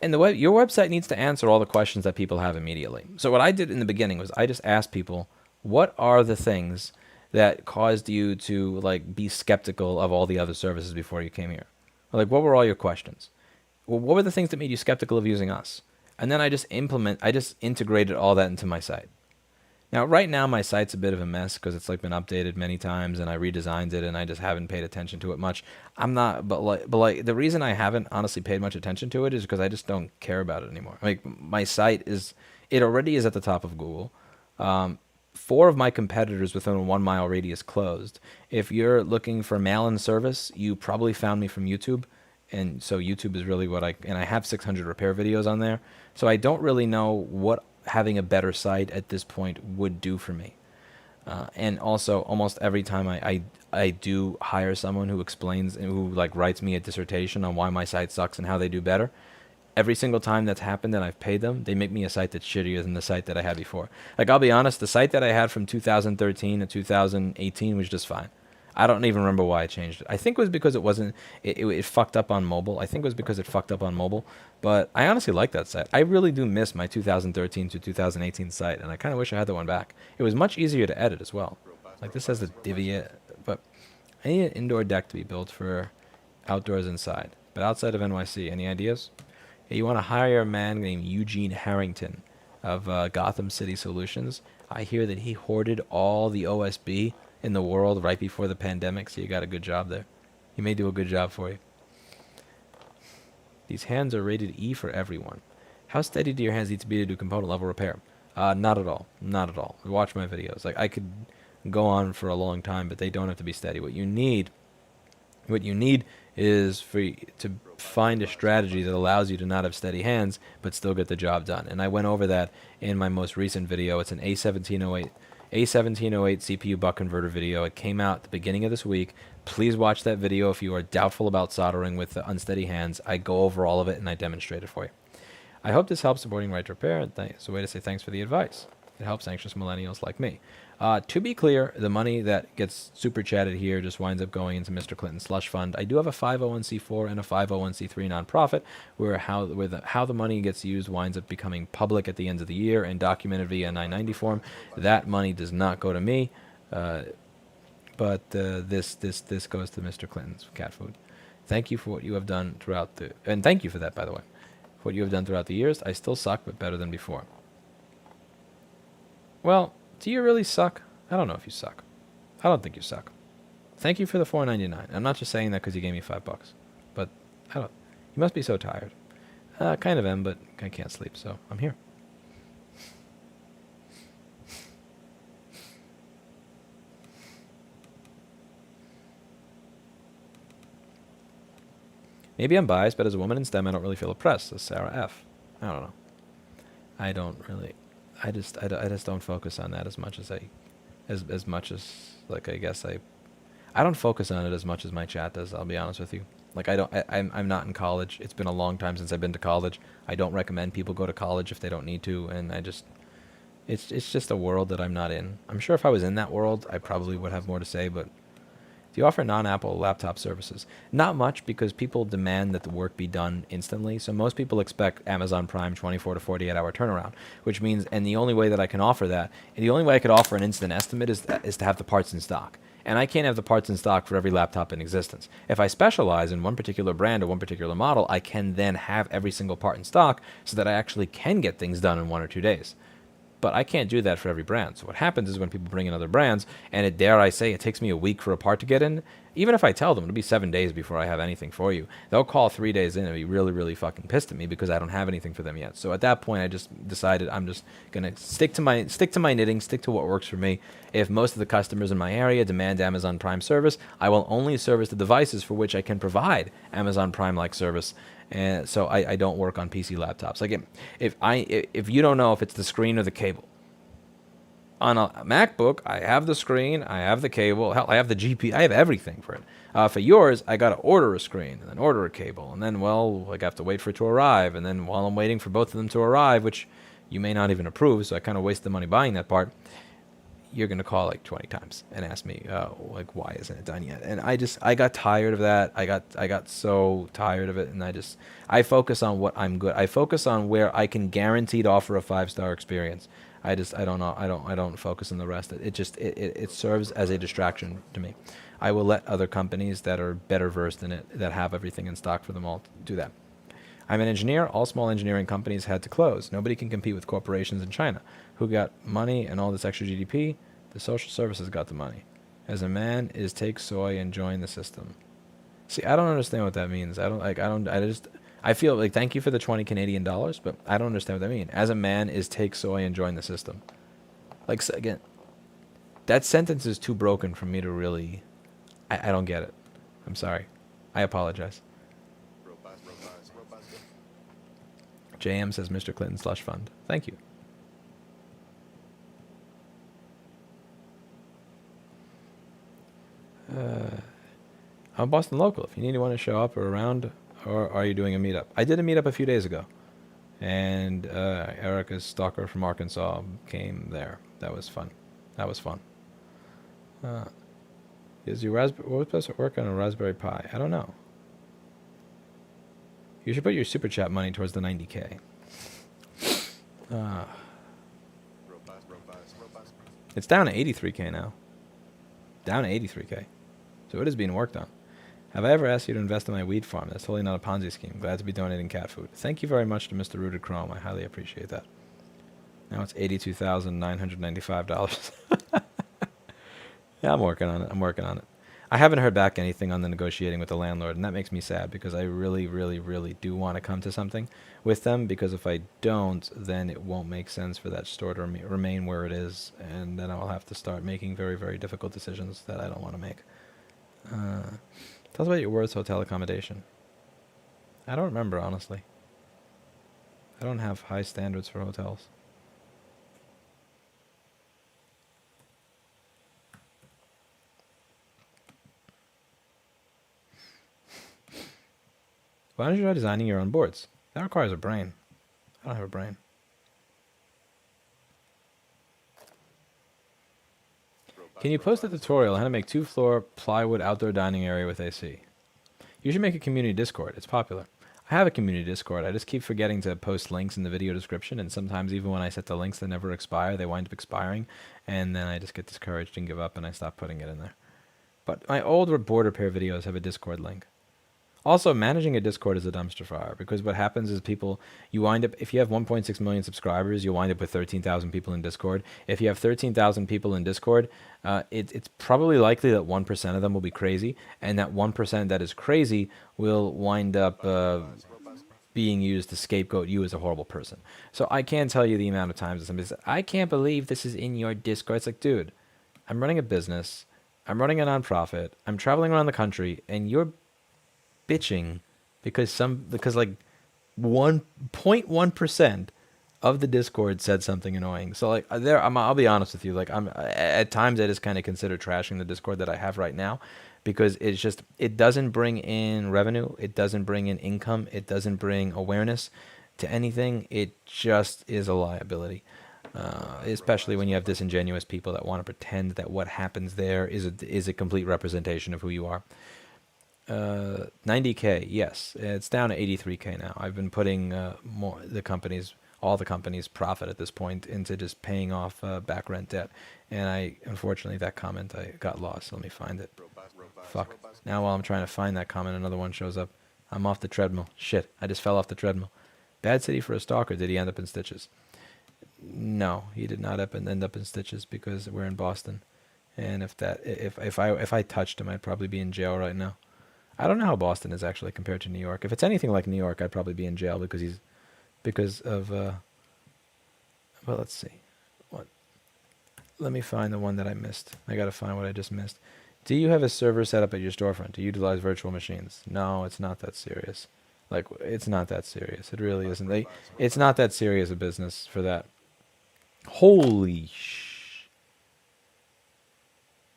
And your website needs to answer all the questions that people have immediately. So what I did in the beginning was I just asked people, what are the things that caused you to like be skeptical of all the other services before you came here? Like, what were all your questions? Well, what were the things that made you skeptical of using us? And then I just integrated all that into my site. Now, right now, my site's a bit of a mess because it's like been updated many times, and I redesigned it, and I just haven't paid attention to it much. But the reason I haven't honestly paid much attention to it is because I just don't care about it anymore. Like, my site already is at the top of Google. 4 of my competitors within a 1 mile radius closed. If you're looking for mail-in service, you probably found me from YouTube. And so YouTube is really and I have 600 repair videos on there. So I don't really know what having a better site at this point would do for me. And also almost every time I do hire someone who explains and who like writes me a dissertation on why my site sucks and how they do better, every single time that's happened and I've paid them, they make me a site that's shittier than the site that I had before. Like, I'll be honest, the site that I had from 2013 to 2018 was just fine. I don't even remember why I changed it. I think it was because it wasn't, it fucked up on mobile. I think it was because it fucked up on mobile. But I honestly like that site. I really do miss my 2013 to 2018 site, and I kind of wish I had that one back. It was much easier to edit as well. Like, this has the divvy, but I need an indoor deck to be built for outdoors inside. But outside of NYC, any ideas? Yeah, you want to hire a man named Eugene Harrington of Gotham City Solutions. I hear that he hoarded all the OSB in the world right before the pandemic, so you got a good job there. He may do a good job for you. These hands are rated E for everyone. How steady do your hands need to be to do component level repair? Not at all. Not at all. Watch my videos. Like, I could go on for a long time, but they don't have to be steady. What you need is for you to find a strategy that allows you to not have steady hands but still get the job done. And I went over that in my most recent video. It's an A1708 CPU buck converter video. It came out at the beginning of this week. Please watch that video if you are doubtful about soldering with unsteady hands. I go over all of it and I demonstrate it for you. I hope this helps supporting Right to Repair. It's a way to say thanks for the advice. It helps anxious millennials like me. To be clear, the money that gets super chatted here just winds up going into Mr. Clinton's slush fund. I do have a 501c4 and a 501c3 nonprofit where how the money gets used winds up becoming public at the end of the year and documented via a 990 form. That money does not go to me, but this goes to Mr. Clinton's cat food. Thank you for what you have done throughout and thank you for that, by the way. For what you have done throughout the years. I still suck, but better than before. Well, do you really suck? I don't know if you suck. I don't think you suck. Thank you for the $4.99. I'm not just saying that because you gave me $5, but I don't. You must be so tired. Kind of am, but I can't sleep, so I'm here. Maybe I'm biased, but as a woman in STEM, I don't really feel oppressed, says Sarah F. I don't know. I don't really. I just don't focus on that as much as as much as, like, I guess I don't focus on it as much as my chat does. I'll be honest with you. Like, I'm not in college. It's been a long time since I've been to college. I don't recommend people go to college if they don't need to, and it's just a world that I'm not in. I'm sure if I was in that world, I probably would have more to say, but do you offer non-Apple laptop services? Not much, because people demand that the work be done instantly. So most people expect Amazon Prime 24 to 48 hour turnaround, which means, and the only way that I can offer that, and the only way I could offer an instant estimate is to have the parts in stock. And I can't have the parts in stock for every laptop in existence. If I specialize in one particular brand or one particular model, I can then have every single part in stock so that I actually can get things done in 1 or 2 days. But I can't do that for every brand. So what happens is when people bring in other brands, and dare I say, it takes me a week for a part to get in, even if I tell them it'll be 7 days before I have anything for you, they'll call 3 days in and be really, really fucking pissed at me because I don't have anything for them yet. So at that point, I just decided I'm just gonna stick to my knitting, stick to what works for me. If most of the customers in my area demand Amazon Prime service, I will only service the devices for which I can provide Amazon Prime-like service. And so I don't work on PC laptops. Like, if you don't know if it's the screen or the cable. On a MacBook, I have the screen, I have the cable, hell, I have the GPU, I have everything for it. For yours, I got to order a screen and then order a cable, and then, well, I have to wait for it to arrive, and then while I'm waiting for both of them to arrive, which you may not even approve, so I kind of waste the money buying that part, you're going to call like 20 times and ask me, like, why isn't it done yet? And I got tired of that. I got so tired of it, and I focus on what I'm good. I focus on where I can guaranteed offer a 5-star experience. I don't focus on the rest. It serves as a distraction to me. I will let other companies that are better versed in it, that have everything in stock for them all, do that. I'm an engineer. All small engineering companies had to close. Nobody can compete with corporations in China who got money and all this extra GDP. The social services got the money. As a man is take soy and join the system. See, I don't understand what that means. I feel like, thank you for the 20 Canadian dollars, but I don't understand what that means. As a man is take soy and join the system. Like, so again, that sentence is too broken for me to really, I don't get it. I'm sorry. I apologize. JM says Mr. Clinton slush fund. Thank you. I'm a Boston local. If you need anyone to show up or around or are you doing a meetup? I did a meetup a few days ago, and Erica's stalker from Arkansas came there. That was fun. That was fun. Is your raspberry? What was supposed to work on a Raspberry Pi? I don't know. You should put your super chat money towards the 90K. It's down to 83K now. Down to 83K. So it is being worked on. Have I ever asked you to invest in my weed farm? That's totally not a Ponzi scheme. Glad to be donating cat food. Thank you very much to Mr. Rooted Chrome. I highly appreciate that. Now it's $82,995. Yeah, I'm working on it. I'm working on it. I haven't heard back anything on the negotiating with the landlord, and that makes me sad because I really, really, really do want to come to something with them, because if I don't, then it won't make sense for that store to remain where it is, and then I'll have to start making very, very difficult decisions that I don't want to make. Tell us about your worst hotel accommodation. I don't remember, honestly. I don't have high standards for hotels. Why don't you try designing your own boards? That requires a brain. I don't have a brain. Can you post a tutorial on how to make 2-floor plywood outdoor dining area with AC? You should make a community Discord. It's popular. I have a community Discord. I just keep forgetting to post links in the video description, and sometimes even when I set the links, they never expire. They wind up expiring, and then I just get discouraged and give up, and I stop putting it in there. But my old board repair videos have a Discord link. Also, managing a Discord is a dumpster fire, because what happens is you wind up, if you have 1.6 million subscribers, you'll wind up with 13,000 people in Discord. If you have 13,000 people in Discord, it's probably likely that 1% of them will be crazy, and that 1% that is crazy will wind up being used to scapegoat you as a horrible person. So I can't tell you the amount of times that somebody says, I can't believe this is in your Discord. It's like, dude, I'm running a business, I'm running a nonprofit, I'm traveling around the country, and you're bitching because like 1.1% of the Discord said something annoying. So like I'll be honest with you, like at times I just kind of consider trashing the Discord that I have right now, because it doesn't bring in revenue, it doesn't bring in income, it doesn't bring awareness to anything. It just is a liability. Especially when you have disingenuous people that want to pretend that what happens there is a complete representation of who you are. 90K, yes. It's down to 83K now. I've been putting all the company's profit at this point into just paying off back rent debt. And unfortunately, that comment I got lost. Let me find it. Fuck. Now while I'm trying to find that comment, another one shows up. I'm off the treadmill. Shit, I just fell off the treadmill. Bad city for a stalker. Did he end up in stitches? No, he did not end up in stitches, because we're in Boston. And if I touched him, I'd probably be in jail right now. I don't know how Boston is actually compared to New York. If it's anything like New York, I'd probably be in jail because of well, let's see. Let me find the one that I missed. I got to find what I just missed. Do you have a server set up at your storefront to utilize virtual machines? No, it's not that serious. Like, it's not that serious. It really isn't. It's not that serious a business for that. Holy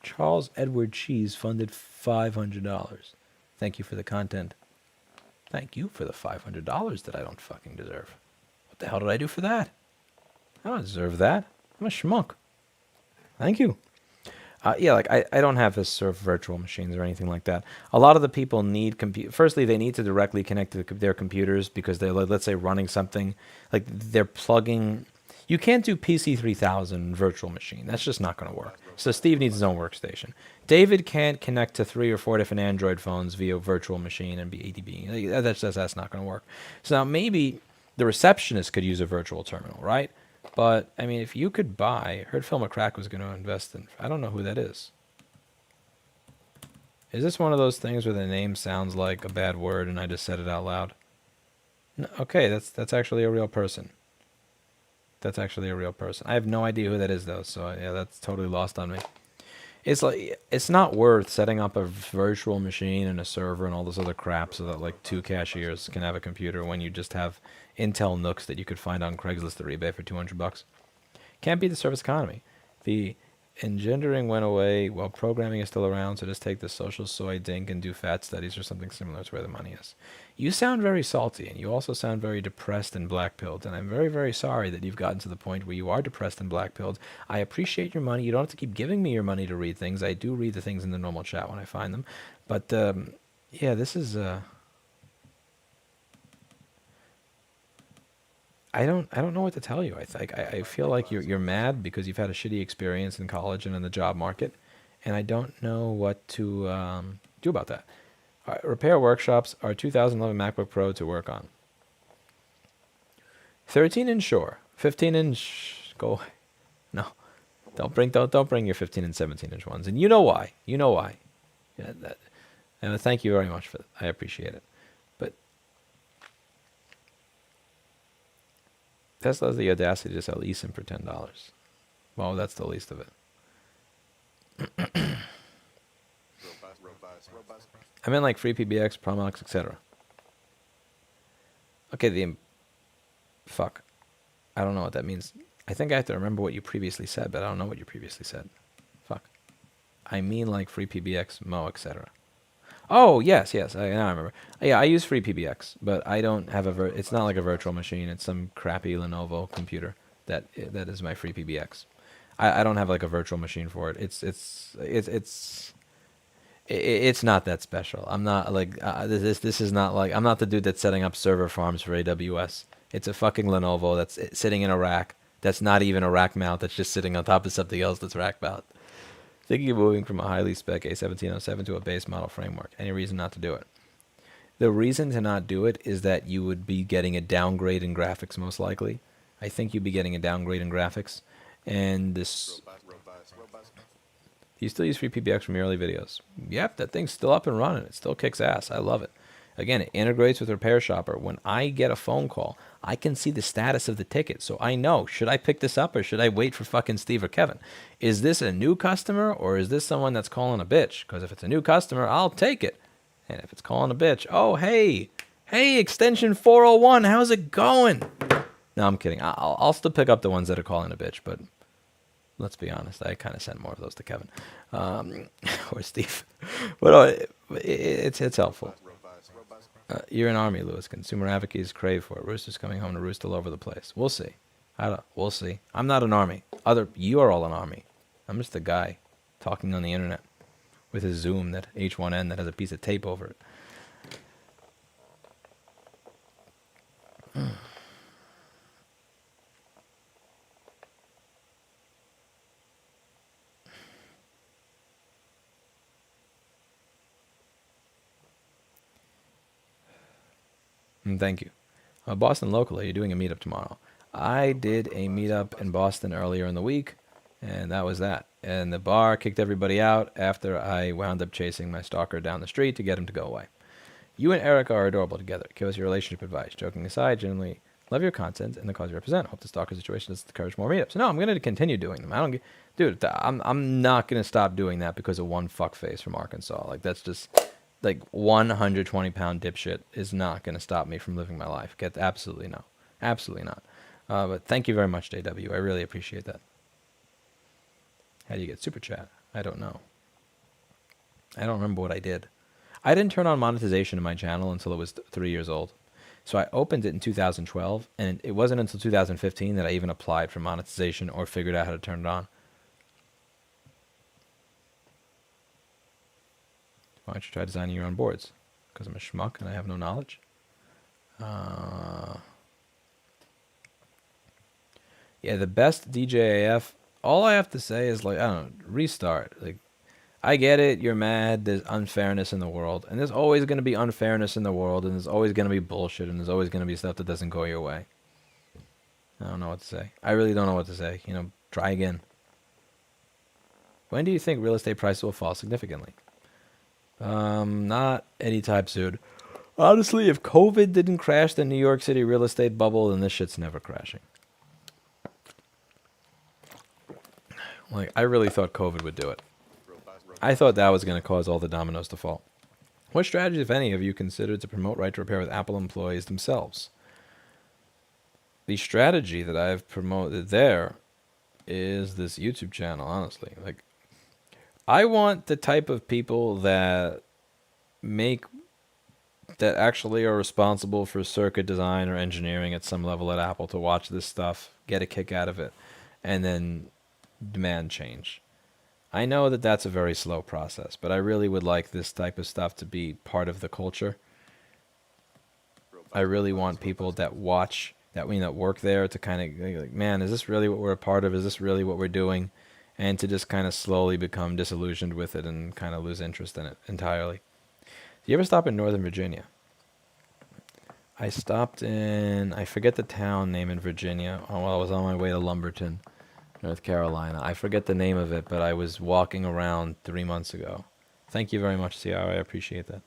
Charles Edward Cheese funded $500. Thank you for the content. Thank you for the $500 that I don't fucking deserve. What the hell did I do for that? I don't deserve that. I'm a schmuck. Thank you. Yeah, like I don't have to serve virtual machines or anything like that. A lot of the people need firstly, they need to directly connect to their computers, because they're, let's say, running something like they're plugging. You can't do PC 3000 virtual machine. That's just not going to work. So Steve needs his own workstation. David can't connect to 3 or 4 different Android phones via virtual machine and be ADB. That's not going to work. So now maybe the receptionist could use a virtual terminal, right? But I mean, if you could buy, heard Phil McCrack was going to invest in. I don't know who that is. Is this one of those things where the name sounds like a bad word and I just said it out loud? No, okay, that's actually a real person. That's actually a real person. I have no idea who that is, though, so yeah, that's totally lost on me. It's not worth setting up a virtual machine and a server and all this other crap so that like 2 cashiers can have a computer when you just have Intel Nooks that you could find on Craigslist or eBay for $200. Can't beat the service economy. The Engendering went away while programming is still around, so just take the social soy dink and do fat studies or something similar to where the money is. You sound very salty, and you also sound very depressed and black-pilled, and I'm very, very sorry that you've gotten to the point where you are depressed and black-pilled. I appreciate your money. You don't have to keep giving me your money to read things. I do read the things in the normal chat when I find them. But, yeah, this is... I don't know what to tell you. I feel like you're mad because you've had a shitty experience in college and in the job market, and I don't know what to do about that. Repair workshops are 2011 MacBook Pro to work on. 13-inch, sure. 15-inch, go away. No, don't bring your 15 and 17-inch ones. And you know why. You know why. Yeah, and thank you very much for that. I appreciate it. But Tesla has the audacity to sell eSIM for $10. Well, that's the least of it. I meant like free PBX, Promox, etc. Okay, fuck. I don't know what that means. I think I have to remember what you previously said, but I don't know what you previously said. Fuck. I mean like free PBX, Mo, etc. Oh, yes, now I remember. Yeah, I use free PBX, but I don't have it's not like a virtual machine. It's some crappy Lenovo computer that is my free PBX. I don't have like a virtual machine for it. It's not that special. I'm not like this is not like I'm not the dude that's setting up server farms for AWS. It's a fucking Lenovo that's sitting in a rack. That's not even a rack mount. That's just sitting on top of something else that's rack mount. Thinking of moving from a highly spec A1707 to a base model framework. Any reason not to do it? The reason to not do it is that you would be getting a downgrade in graphics most likely. I think you'd be getting a downgrade in graphics. And this... Do you still use free PBX from your early videos? Yep, that thing's still up and running. It still kicks ass. I love it. Again, it integrates with Repair Shopper. When I get a phone call, I can see the status of the ticket. So I know, should I pick this up or should I wait for fucking Steve or Kevin? Is this a new customer or is this someone that's calling a bitch? Because if it's a new customer, I'll take it. And if it's calling a bitch, oh, hey, extension 401, how's it going? No, I'm kidding. I'll still pick up the ones that are calling a bitch, but let's be honest, I kind of sent more of those to Kevin or Steve. But it's helpful. You're an army, Lewis. Consumer advocates crave for it. Roosters coming home to roost all over the place. We'll see. We'll see. I'm not an army. You are all an army. I'm just a guy talking on the internet with his Zoom that H1N that has a piece of tape over it. Thank you. Boston local, are you doing a meetup tomorrow? I did a meetup in Boston earlier in the week, and that was that. And the bar kicked everybody out after I wound up chasing my stalker down the street to get him to go away. You and Erica are adorable together. Give us your relationship advice. Joking aside, genuinely love your content and the cause you represent. Hope the stalker situation does encourage more meetups. No, I'm going to continue doing them. Dude, I'm not going to stop doing that because of one fuckface from Arkansas. Like, that's just... Like, 120-pound dipshit is not going to stop me from living my life. Absolutely no. Absolutely not. But thank you very much, JW. I really appreciate that. How do you get super chat? I don't know. I don't remember what I did. I didn't turn on monetization in my channel until it was 3 years old. So I opened it in 2012, and it wasn't until 2015 that I even applied for monetization or figured out how to turn it on. Why don't you try designing your own boards? Because I'm a schmuck and I have no knowledge. Yeah, the best DJAF, all I have to say is, like, I don't know, restart. Like, I get it, you're mad, there's unfairness in the world. And there's always going to be unfairness in the world, and there's always going to be bullshit, and there's always going to be stuff that doesn't go your way. I don't know what to say. I really don't know what to say. Try again. When do you think real estate prices will fall significantly? Not anytime soon. Honestly, if COVID didn't crash the New York City real estate bubble, then this shit's never crashing. Like, I really thought COVID would do it. I thought that was going to cause all the dominoes to fall. What strategies, if any, have you considered to promote right to repair with Apple employees themselves? The strategy that I've promoted there is this YouTube channel, honestly. Like, I want the type of people that make that actually are responsible for circuit design or engineering at some level at Apple to watch this stuff, get a kick out of it, and then demand change. I know that that's a very slow process, but I really would like this type of stuff to be part of the culture. I really want people that watch, that that work there to kind of like, man, is this really what we're a part of? Is this really what we're doing? And to just kind of slowly become disillusioned with it and kind of lose interest in it entirely. Do you ever stop in Northern Virginia? I stopped in, I forget the town name in Virginia while I was on my way to Lumberton, North Carolina. I forget the name of it, but I was walking around 3 months ago. Thank you very much, CR. I appreciate that.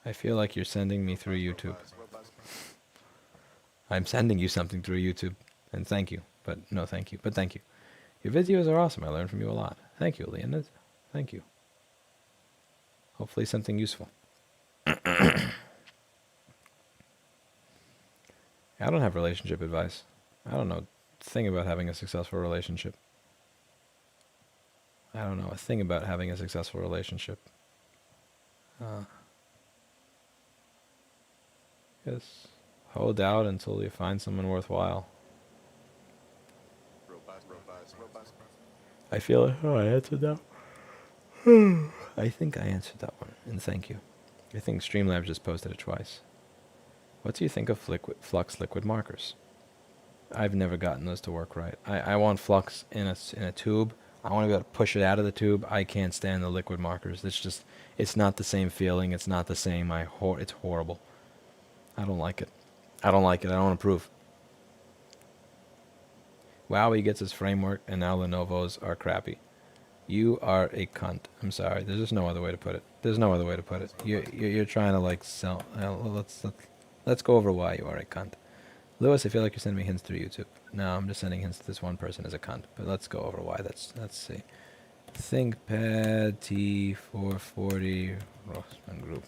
I feel like you're sending me through YouTube. I'm sending you something through YouTube, and thank you, but no thank you, but thank you. Your videos are awesome. I learned from you a lot. Thank you, Leonid. Thank you. Hopefully something useful. I don't have relationship advice. I don't know a thing about having a successful relationship. I don't know a thing about having a successful relationship. Just hold out until you find someone worthwhile. I feel like, oh, I answered that. I think I answered that one, and thank you. I think Streamlabs just posted it twice. What do you think of flux liquid markers? I've never gotten those to work right. I want flux in a tube. I want to be able to push it out of the tube. I can't stand the liquid markers. It's not the same feeling. It's not the same. It's horrible. I don't like it. I don't like it. I don't approve. Huawei gets its framework, and now Lenovo's are crappy. You are a cunt. I'm sorry. There's just no other way to put it. There's no other way to put it. You're trying to like sell. Let's go over why you are a cunt. Lewis, I feel like you're sending me hints through YouTube. No, I'm just sending hints to this one person as a cunt. But let's go over why. Let's see. ThinkPad T440 Rossmann Group.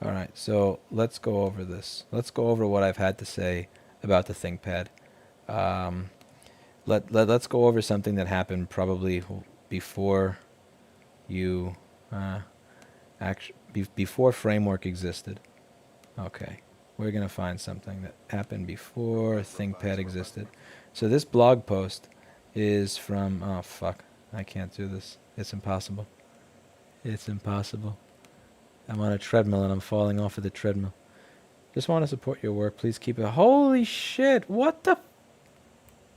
All right, so let's go over this. Let's go over what I've had to say about the ThinkPad. Let's go over something that happened probably before you before framework existed. Okay, we're gonna find something that happened before ThinkPad existed. So this blog post is from, oh fuck, I can't do this. It's impossible. It's impossible. I'm on a treadmill and I'm falling off of the treadmill. Just want to support your work. Please keep it. Holy shit! What the?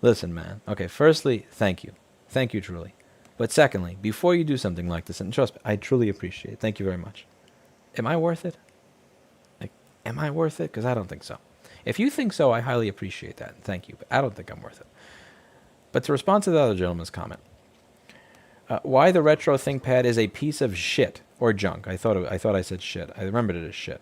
Listen, man. Okay, firstly, thank you. Thank you, truly. But secondly, before you do something like this, and trust me, I truly appreciate it. Thank you very much. Am I worth it? Like, am I worth it? Because I don't think so. If you think so, I highly appreciate that. Thank you. But I don't think I'm worth it. But to respond to the other gentleman's comment, why the retro ThinkPad is a piece of shit or junk. I thought I said shit. I remembered it as shit.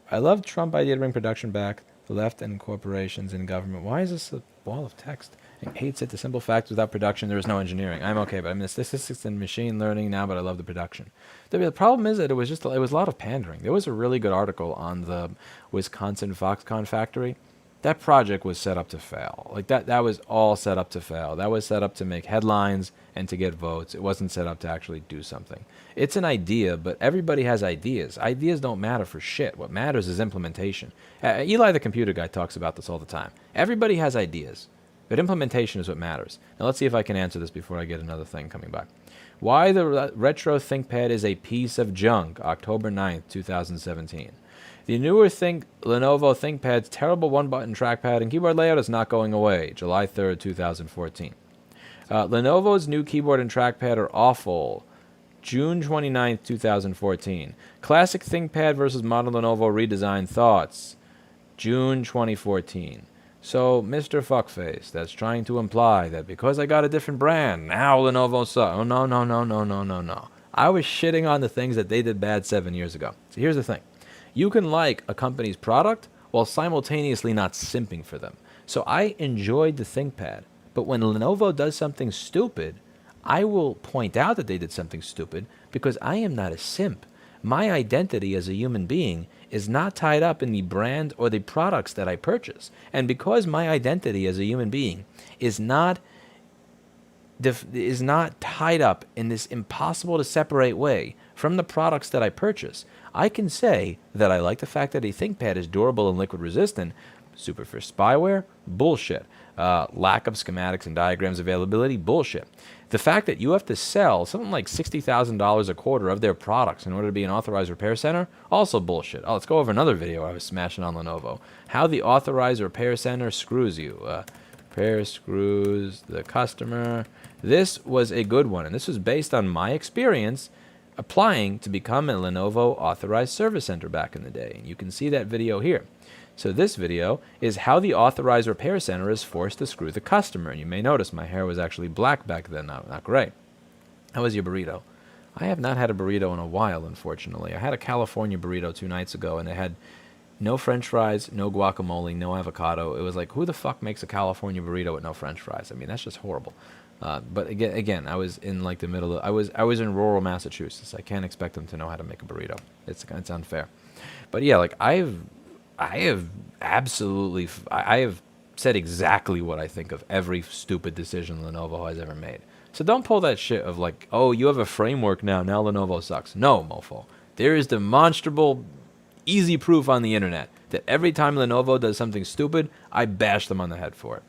I love Trump idea to bring production back. The left and corporations and government. Why is this a wall of text? It hates it. The simple fact without production there is no engineering. I'm okay, but I mean statistics and machine learning now, but I love the production. The problem is that it was a lot of pandering. There was a really good article on the Wisconsin Foxconn factory. That project was set up to fail. Like that was all set up to fail. That was set up to make headlines and to get votes. It wasn't set up to actually do something. It's an idea, but everybody has ideas. Ideas don't matter for shit. What matters is implementation. Eli the computer guy talks about this all the time. Everybody has ideas, but implementation is what matters. Now let's see if I can answer this before I get another thing coming back. Why the retro ThinkPad is a piece of junk, October 9th, 2017. The newer Lenovo ThinkPad's terrible one-button trackpad and keyboard layout is not going away, July 3rd, 2014. Lenovo's new keyboard and trackpad are awful, June 29th, 2014. Classic ThinkPad versus modern Lenovo redesign thoughts, June 2014. So, Mr. Fuckface, that's trying to imply that because I got a different brand, now Lenovo sucks. Oh, no. I was shitting on the things that they did bad 7 years ago. So here's the thing. You can like a company's product while simultaneously not simping for them. So I enjoyed the ThinkPad, but when Lenovo does something stupid, I will point out that they did something stupid because I am not a simp. My identity as a human being is not tied up in the brand or the products that I purchase. And because my identity as a human being is not tied up in this impossible to separate way from the products that I purchase, I can say that I like the fact that a ThinkPad is durable and liquid resistant. Super for spyware? Bullshit. Lack of schematics and diagrams availability? Bullshit. The fact that you have to sell something like $60,000 a quarter of their products in order to be an authorized repair center? Also bullshit. Oh, let's go over another video I was smashing on Lenovo. How the authorized repair center screws you. Repair screws the customer. This was a good one, and this was based on my experience applying to become a Lenovo authorized service center back in the day. And you can see that video here. So this video is how the authorized repair center is forced to screw the customer. And you may notice my hair was actually black back then, not gray. How was your burrito? I have not had a burrito in a while, unfortunately. I had a California burrito 2 nights ago, and it had no French fries, no guacamole, no avocado. It was like, who the fuck makes a California burrito with no French fries? I mean, that's just horrible. But again, I was in like the middle of, I was in rural Massachusetts. I can't expect them to know how to make a burrito. It's unfair. But yeah, like I have said exactly what I think of every stupid decision Lenovo has ever made. So don't pull that shit of like, oh, you have a framework now Lenovo sucks. No, mofo. There is demonstrable, easy proof on the internet that every time Lenovo does something stupid, I bash them on the head for it.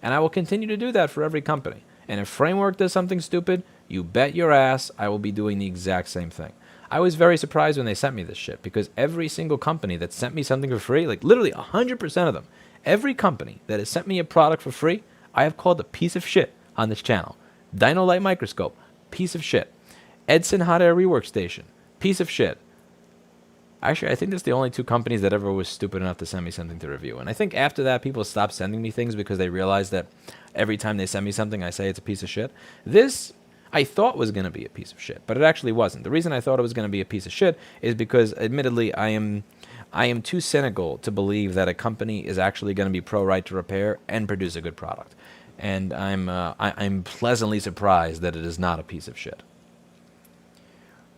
And I will continue to do that for every company. And if Framework does something stupid, you bet your ass I will be doing the exact same thing. I was very surprised when they sent me this shit, because every single company that sent me something for free, like literally 100% of them, every company that has sent me a product for free, I have called a piece of shit on this channel. Dino Light Microscope, piece of shit. Edson Hot Air Rework Station, piece of shit. Actually, I think that's the only 2 companies that ever was stupid enough to send me something to review. And I think after that, people stopped sending me things because they realized that every time they send me something, I say it's a piece of shit. This, I thought was going to be a piece of shit, but it actually wasn't. The reason I thought it was going to be a piece of shit is because, admittedly, I am too cynical to believe that a company is actually going to be pro right to repair and produce a good product. And I'm pleasantly surprised that it is not a piece of shit.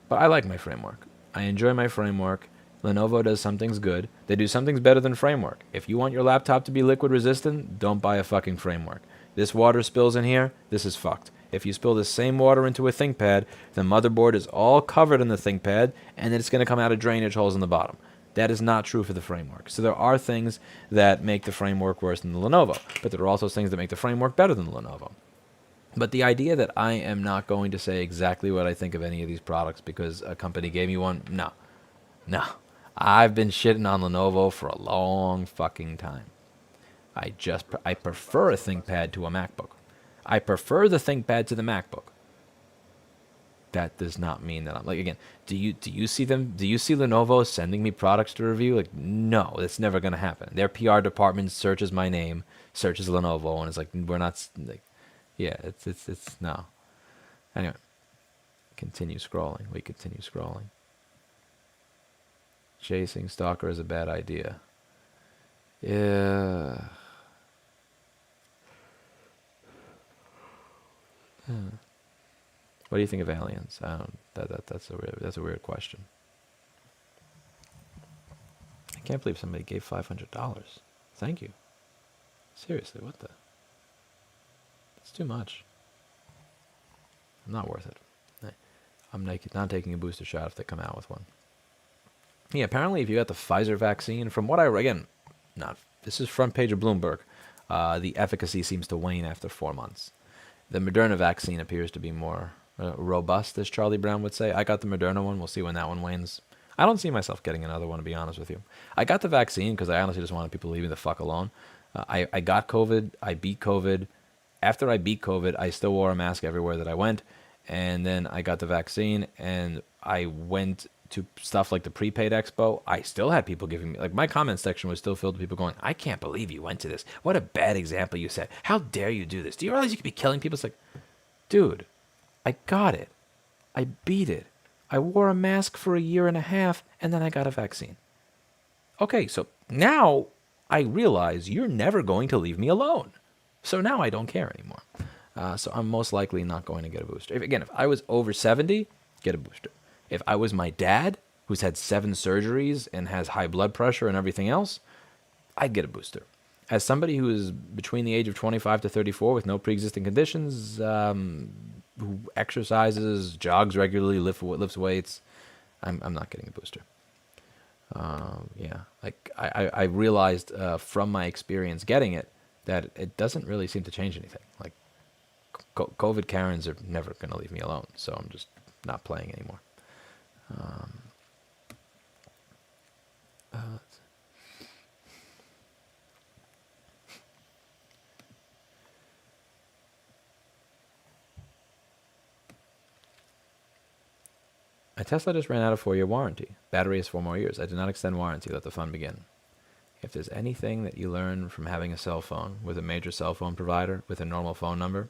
But I like my framework. I enjoy my framework. Lenovo does some things good. They do some things better than framework. If you want your laptop to be liquid resistant, don't buy a fucking framework. This water spills in here, this is fucked. If you spill the same water into a ThinkPad, the motherboard is all covered in the ThinkPad, and then it's going to come out of drainage holes in the bottom. That is not true for the framework. So there are things that make the framework worse than the Lenovo, but there are also things that make the framework better than the Lenovo. But the idea that I am not going to say exactly what I think of any of these products because a company gave me one, no. I've been shitting on Lenovo for a long fucking time. I prefer a ThinkPad to a MacBook. I prefer the ThinkPad to the MacBook. That does not mean that I'm like, again, do you see Lenovo sending me products to review? Like, no, that's never going to happen. Their PR department searches my name, searches Lenovo, and it's like, we're not, like, yeah, it's no. Anyway, continue scrolling. We continue scrolling. Chasing Stalker is a bad idea. Yeah. What do you think of aliens? I don't. That's a weird question. I can't believe somebody gave $500. Thank you. Seriously, what the? It's too much. Not worth it. I'm not taking a booster shot if they come out with one. Yeah, apparently if you got the Pfizer vaccine, from what this is front page of Bloomberg, the efficacy seems to wane after 4 months. The Moderna vaccine appears to be more robust, as Charlie Brown would say. I got the Moderna one. We'll see when that one wanes. I don't see myself getting another one, to be honest with you. I got the vaccine because I honestly just wanted people to leave me the fuck alone. I got COVID. I beat COVID. After I beat COVID, I still wore a mask everywhere that I went. And then I got the vaccine, and I went to stuff like the prepaid expo. I still had people giving me, like, my comment section was still filled with people going, I can't believe you went to this. What a bad example you set. How dare you do this? Do you realize you could be killing people? It's like, dude, I got it. I beat it. I wore a mask for 1.5 years, and then I got a vaccine. Okay, so now I realize you're never going to leave me alone. So now I don't care anymore. So I'm most likely not going to get a booster. If I was over 70, get a booster. If I was my dad, who's had 7 surgeries and has high blood pressure and everything else, I'd get a booster. As somebody who is between the age of 25 to 34 with no pre-existing conditions, who exercises, jogs regularly, lifts weights, I'm not getting a booster. Yeah, like I realized from my experience getting it that it doesn't really seem to change anything. Like COVID Karens are never going to leave me alone, so I'm just not playing anymore. A Tesla just ran out of 4-year warranty. Battery is 4 more years. I did not extend warranty. Let the fun begin. If there's anything that you learn from having a cell phone with a major cell phone provider with a normal phone number,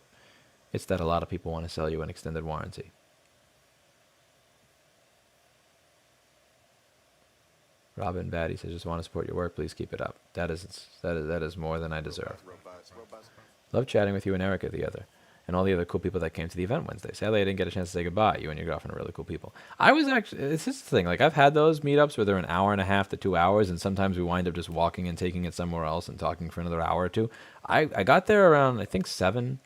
it's that a lot of people want to sell you an extended warranty. Robin Batty says, just want to support your work. Please keep it up. That is more than I deserve. Love chatting with you and Erica together, and all the other cool people that came to the event Wednesday. Sadly, I didn't get a chance to say goodbye. You and your girlfriend are really cool people. I was actually, it's this thing, like I've had those meetups where they're an hour and a half to 2 hours, and sometimes we wind up just walking and taking it somewhere else and talking for another hour or two. I got there around, I think, 7.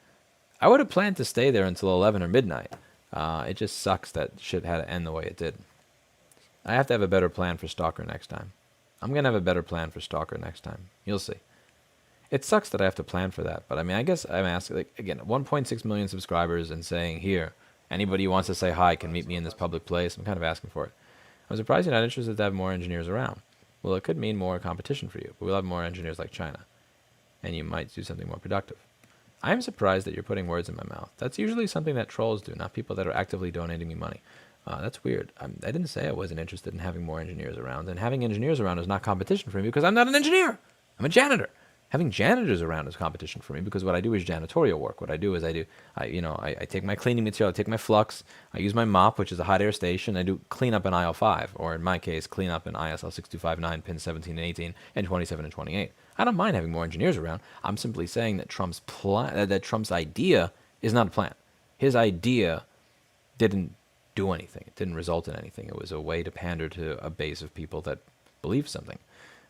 I would have planned to stay there until 11 or midnight. It just sucks that shit had to end the way it did. I have to have a better plan for Stalker next time. I'm going to have a better plan for Stalker next time. You'll see. It sucks that I have to plan for that, but I mean, I guess I'm asking, like, again, 1.6 million subscribers and saying, here, anybody who wants to say hi can meet me in this public place. I'm kind of asking for it. I'm surprised you're not interested to have more engineers around. Well, it could mean more competition for you, but we'll have more engineers like China, and you might do something more productive. I am surprised that you're putting words in my mouth. That's usually something that trolls do, not people that are actively donating me money. That's weird. I didn't say I wasn't interested in having more engineers around, and having engineers around is not competition for me because I'm not an engineer. I'm a janitor. Having janitors around is competition for me because what I do is janitorial work. What I do is I take my cleaning material, I take my flux, I use my mop, which is a hot air station. I do clean up in aisle 5, or in my case, clean up in ISL 6259, pins 17 and 18, and 27 and 28. I don't mind having more engineers around. I'm simply saying that Trump's idea is not a plan. His idea didn't do anything. It didn't result in anything. It was a way to pander to a base of people that believe something,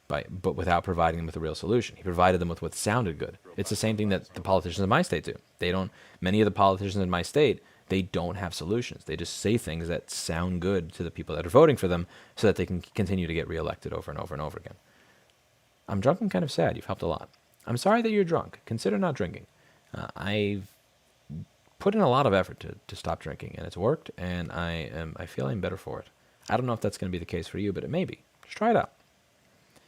but without providing them with a real solution. He provided them with what sounded good. It's the same thing that the politicians in my state do. Many of the politicians in my state, they don't have solutions. They just say things that sound good to the people that are voting for them so that they can continue to get reelected over and over and over again. I'm drunk and kind of sad. You've helped a lot. I'm sorry that you're drunk. Consider not drinking. I've put in a lot of effort to stop drinking, and it's worked, and I feel I'm better for it. I don't know if that's going to be the case for you, but it may be. Just try it out.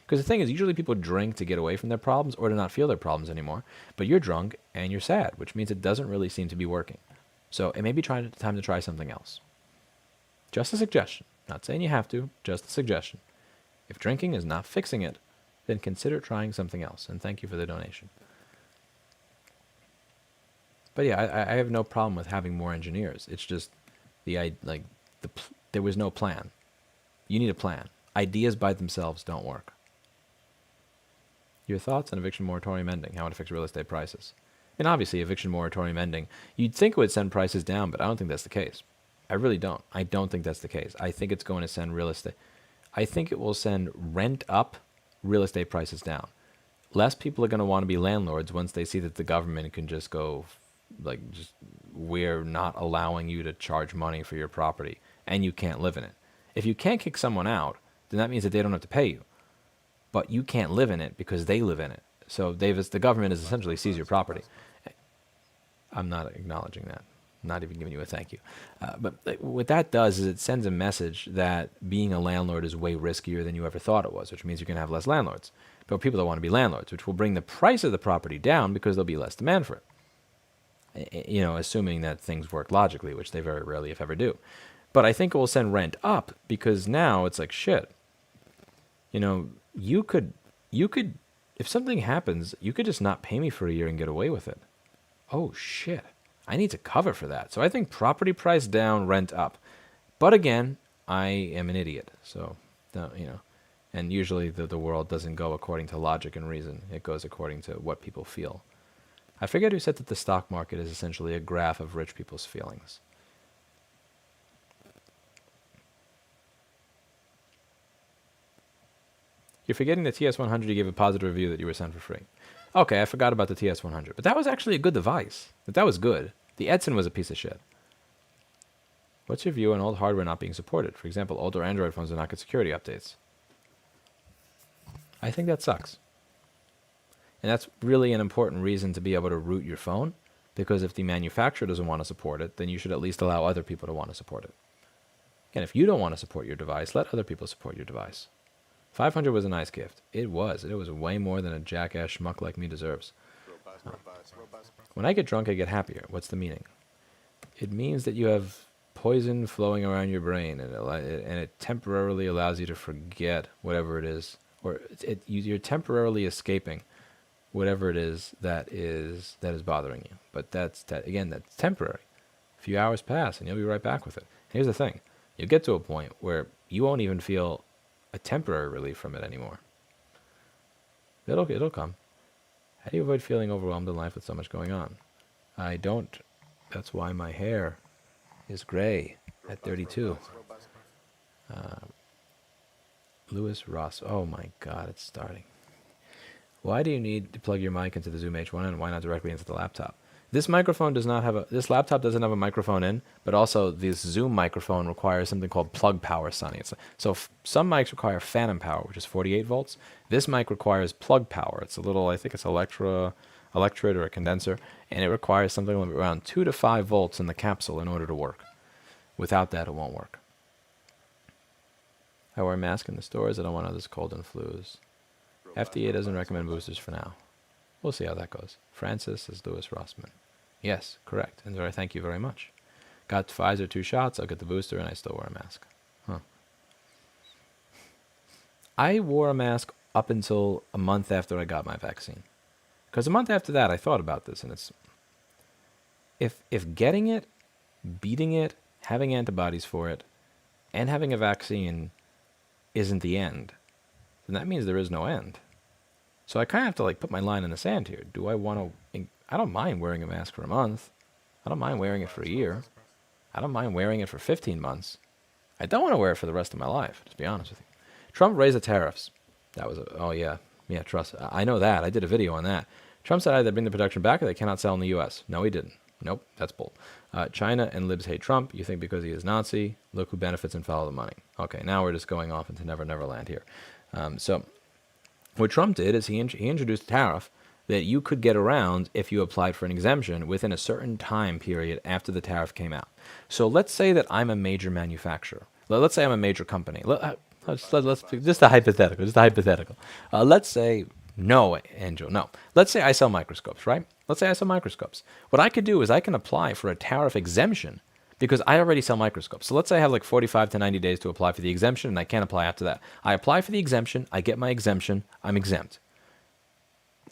Because the thing is, usually people drink to get away from their problems or to not feel their problems anymore, but you're drunk and you're sad, which means it doesn't really seem to be working. So it may be time to try something else. Just a suggestion. Not saying you have to, just a suggestion. If drinking is not fixing it, then consider trying something else, and thank you for the donation. But yeah, I have no problem with having more engineers. It's just there was no plan. You need a plan. Ideas by themselves don't work. Your thoughts on eviction moratorium ending, how it affects real estate prices. And obviously, eviction moratorium ending, you'd think it would send prices down, but I don't think that's the case. I really don't. I don't think that's the case. I think it's going to send I think it will send rent up, real estate prices down. Less people are going to want to be landlords once they see that the government can just go, we're not allowing you to charge money for your property, and you can't live in it. If you can't kick someone out, then that means that they don't have to pay you. But you can't live in it because they live in it. So the government has essentially seized your property. I'm not acknowledging that. I'm not even giving you a thank you. But what that does is it sends a message that being a landlord is way riskier than you ever thought it was, which means you're going to have less landlords. But people don't want to be landlords, which will bring the price of the property down because there'll be less demand for it. Assuming that things work logically, which they very rarely, if ever, do. But I think it will send rent up because now it's like, shit. You could, if something happens, you could just not pay me for a year and get away with it. Oh, shit. I need to cover for that. So I think property price down, rent up. But again, I am an idiot. So, and usually the world doesn't go according to logic and reason. It goes according to what people feel. I forget who said that the stock market is essentially a graph of rich people's feelings. You're forgetting the TS100. You gave a positive review that you were sent for free. Okay, I forgot about the TS100, but that was actually a good device. That was good. The Edson was a piece of shit. What's your view on old hardware not being supported? For example, older Android phones do not get security updates. I think that sucks. And that's really an important reason to be able to root your phone, because if the manufacturer doesn't want to support it, then you should at least allow other people to want to support it. Again, if you don't want to support your device, let other people support your device. 500 was a nice gift. It was. It was way more than a jackass schmuck like me deserves. When I get drunk, I get happier. What's the meaning? It means that you have poison flowing around your brain, and it temporarily allows you to forget whatever it is, or you're temporarily escaping whatever it is that is bothering you. But that's temporary. A few hours pass, and you'll be right back with it. Here's the thing: you get to a point where you won't even feel a temporary relief from it anymore. It'll come. How do you avoid feeling overwhelmed in life with so much going on? I don't. That's why my hair is gray at 32. Lewis Ross. Oh my God, it's starting. Why do you need to plug your mic into the Zoom H1 and why not directly into the laptop? This microphone does not have this laptop doesn't have a microphone in, but also this Zoom microphone requires something called plug power, Sonny. Some mics require phantom power, which is 48 volts. This mic requires plug power. It's a little, I think it's electrode or a condenser, and it requires something around 2 to 5 volts in the capsule in order to work. Without that, it won't work. I wear a mask in the stores. I don't want others cold and flus. FDA doesn't recommend boosters for now. We'll see how that goes. Francis is Lewis Rossmann. Yes, correct. And I thank you very much. Got Pfizer 2 shots. I'll get the booster, and I still wear a mask. Huh. I wore a mask up until a month after I got my vaccine. Because a month after that, I thought about this, and it's... If getting it, beating it, having antibodies for it, and having a vaccine isn't the end, then that means there is no end. So I kind of have to put my line in the sand here. Do I want to... I don't mind wearing a mask for a month. I don't mind wearing it for a year. I don't mind wearing it for 15 months. I don't want to wear it for the rest of my life, to be honest with you. Trump raised the tariffs. That was oh yeah. Yeah, trust. I know that. I did a video on that. Trump said either bring the production back or they cannot sell in the U.S. No, he didn't. Nope, that's bull. China and libs hate Trump. You think because he is Nazi? Look who benefits and follow the money. Okay, now we're just going off into Never Never Land here. So what Trump did is he introduced a tariff that you could get around if you applied for an exemption within a certain time period after the tariff came out. So let's say that I'm a major manufacturer. Let's say I'm a major company. Let's just a hypothetical. Let's say, no, Angel, no. Let's say I sell microscopes, right? Let's say I sell microscopes. What I could do is I can apply for a tariff exemption because I already sell microscopes. So let's say I have 45 to 90 days to apply for the exemption, and I can't apply after that. I apply for the exemption, I get my exemption, I'm exempt.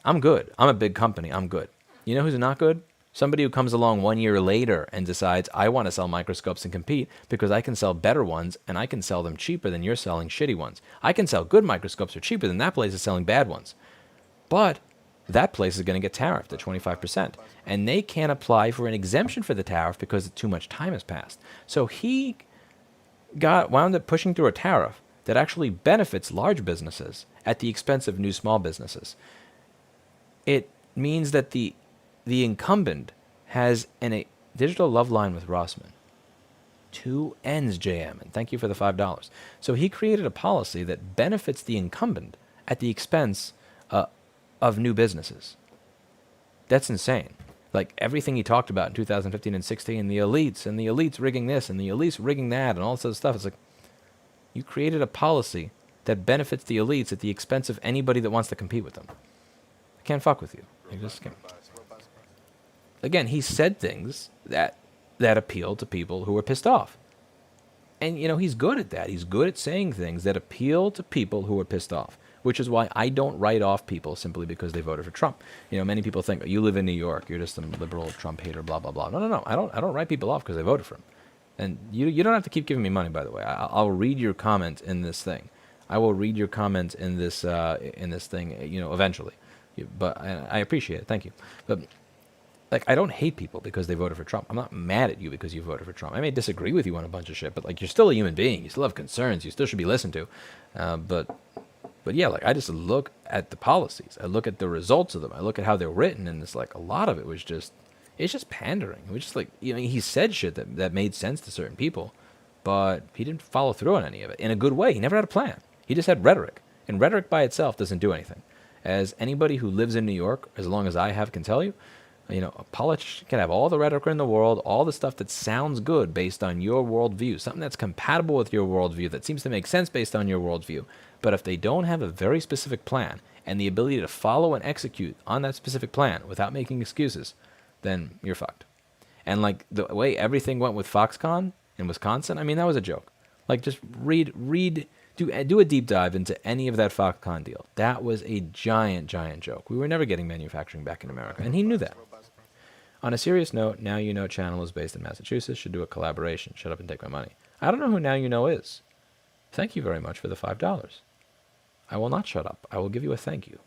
I'm good. I'm a big company. I'm good. You know who's not good? Somebody who comes along 1 year later and decides, I want to sell microscopes and compete because I can sell better ones and I can sell them cheaper than you're selling shitty ones. I can sell good microscopes for cheaper than that place is selling bad ones. But that place is going to get tariffed at 25%. And they can't apply for an exemption for the tariff because too much time has passed. So he wound up pushing through a tariff that actually benefits large businesses at the expense of new small businesses. It means that the incumbent has a digital love line with Rossmann. 2 N's, JM, and thank you for the $5. So he created a policy that benefits the incumbent at the expense of new businesses. That's insane. Everything he talked about in 2015 and 16, the elites rigging this, and the elites rigging that, and all this other stuff. It's you created a policy that benefits the elites at the expense of anybody that wants to compete with them. I can't fuck with you. I just can't. Again, he said things that appeal to people who are pissed off. And, he's good at that. He's good at saying things that appeal to people who are pissed off, which is why I don't write off people simply because they voted for Trump. Many people think, you live in New York, you're just some liberal Trump hater, blah, blah, blah. No. I don't write people off because they voted for him. And you don't have to keep giving me money, by the way. I'll read your comment in this thing. I will read your comment in this thing, eventually. But I appreciate it. Thank you. But I don't hate people because they voted for Trump. I'm not mad at you because you voted for Trump. I may disagree with you on a bunch of shit, but you're still a human being. You still have concerns. You still should be listened to. But But yeah, like I just look at the policies. I look at the results of them. I look at how they're written, and it's like a lot of it was just, it's just pandering. It was just like, he said shit that made sense to certain people, but he didn't follow through on any of it in a good way. He never had a plan. He just had rhetoric, and rhetoric by itself doesn't do anything. As anybody who lives in New York, as long as I have, can tell you, a politician can have all the rhetoric in the world, all the stuff that sounds good based on your worldview, something that's compatible with your worldview, that seems to make sense based on your worldview. But if they don't have a very specific plan and the ability to follow and execute on that specific plan without making excuses, then you're fucked. And like the way everything went with Foxconn in Wisconsin, I mean, that was a joke. Like just do a deep dive into any of that Foxconn deal. That was a giant, giant joke. We were never getting manufacturing back in America, and he knew that. On a serious note, Now You Know channel is based in Massachusetts. Should do a collaboration. Shut up and take my money. I don't know who Now You Know is. Thank you very much for the $5. I will not shut up. I will give you a thank you.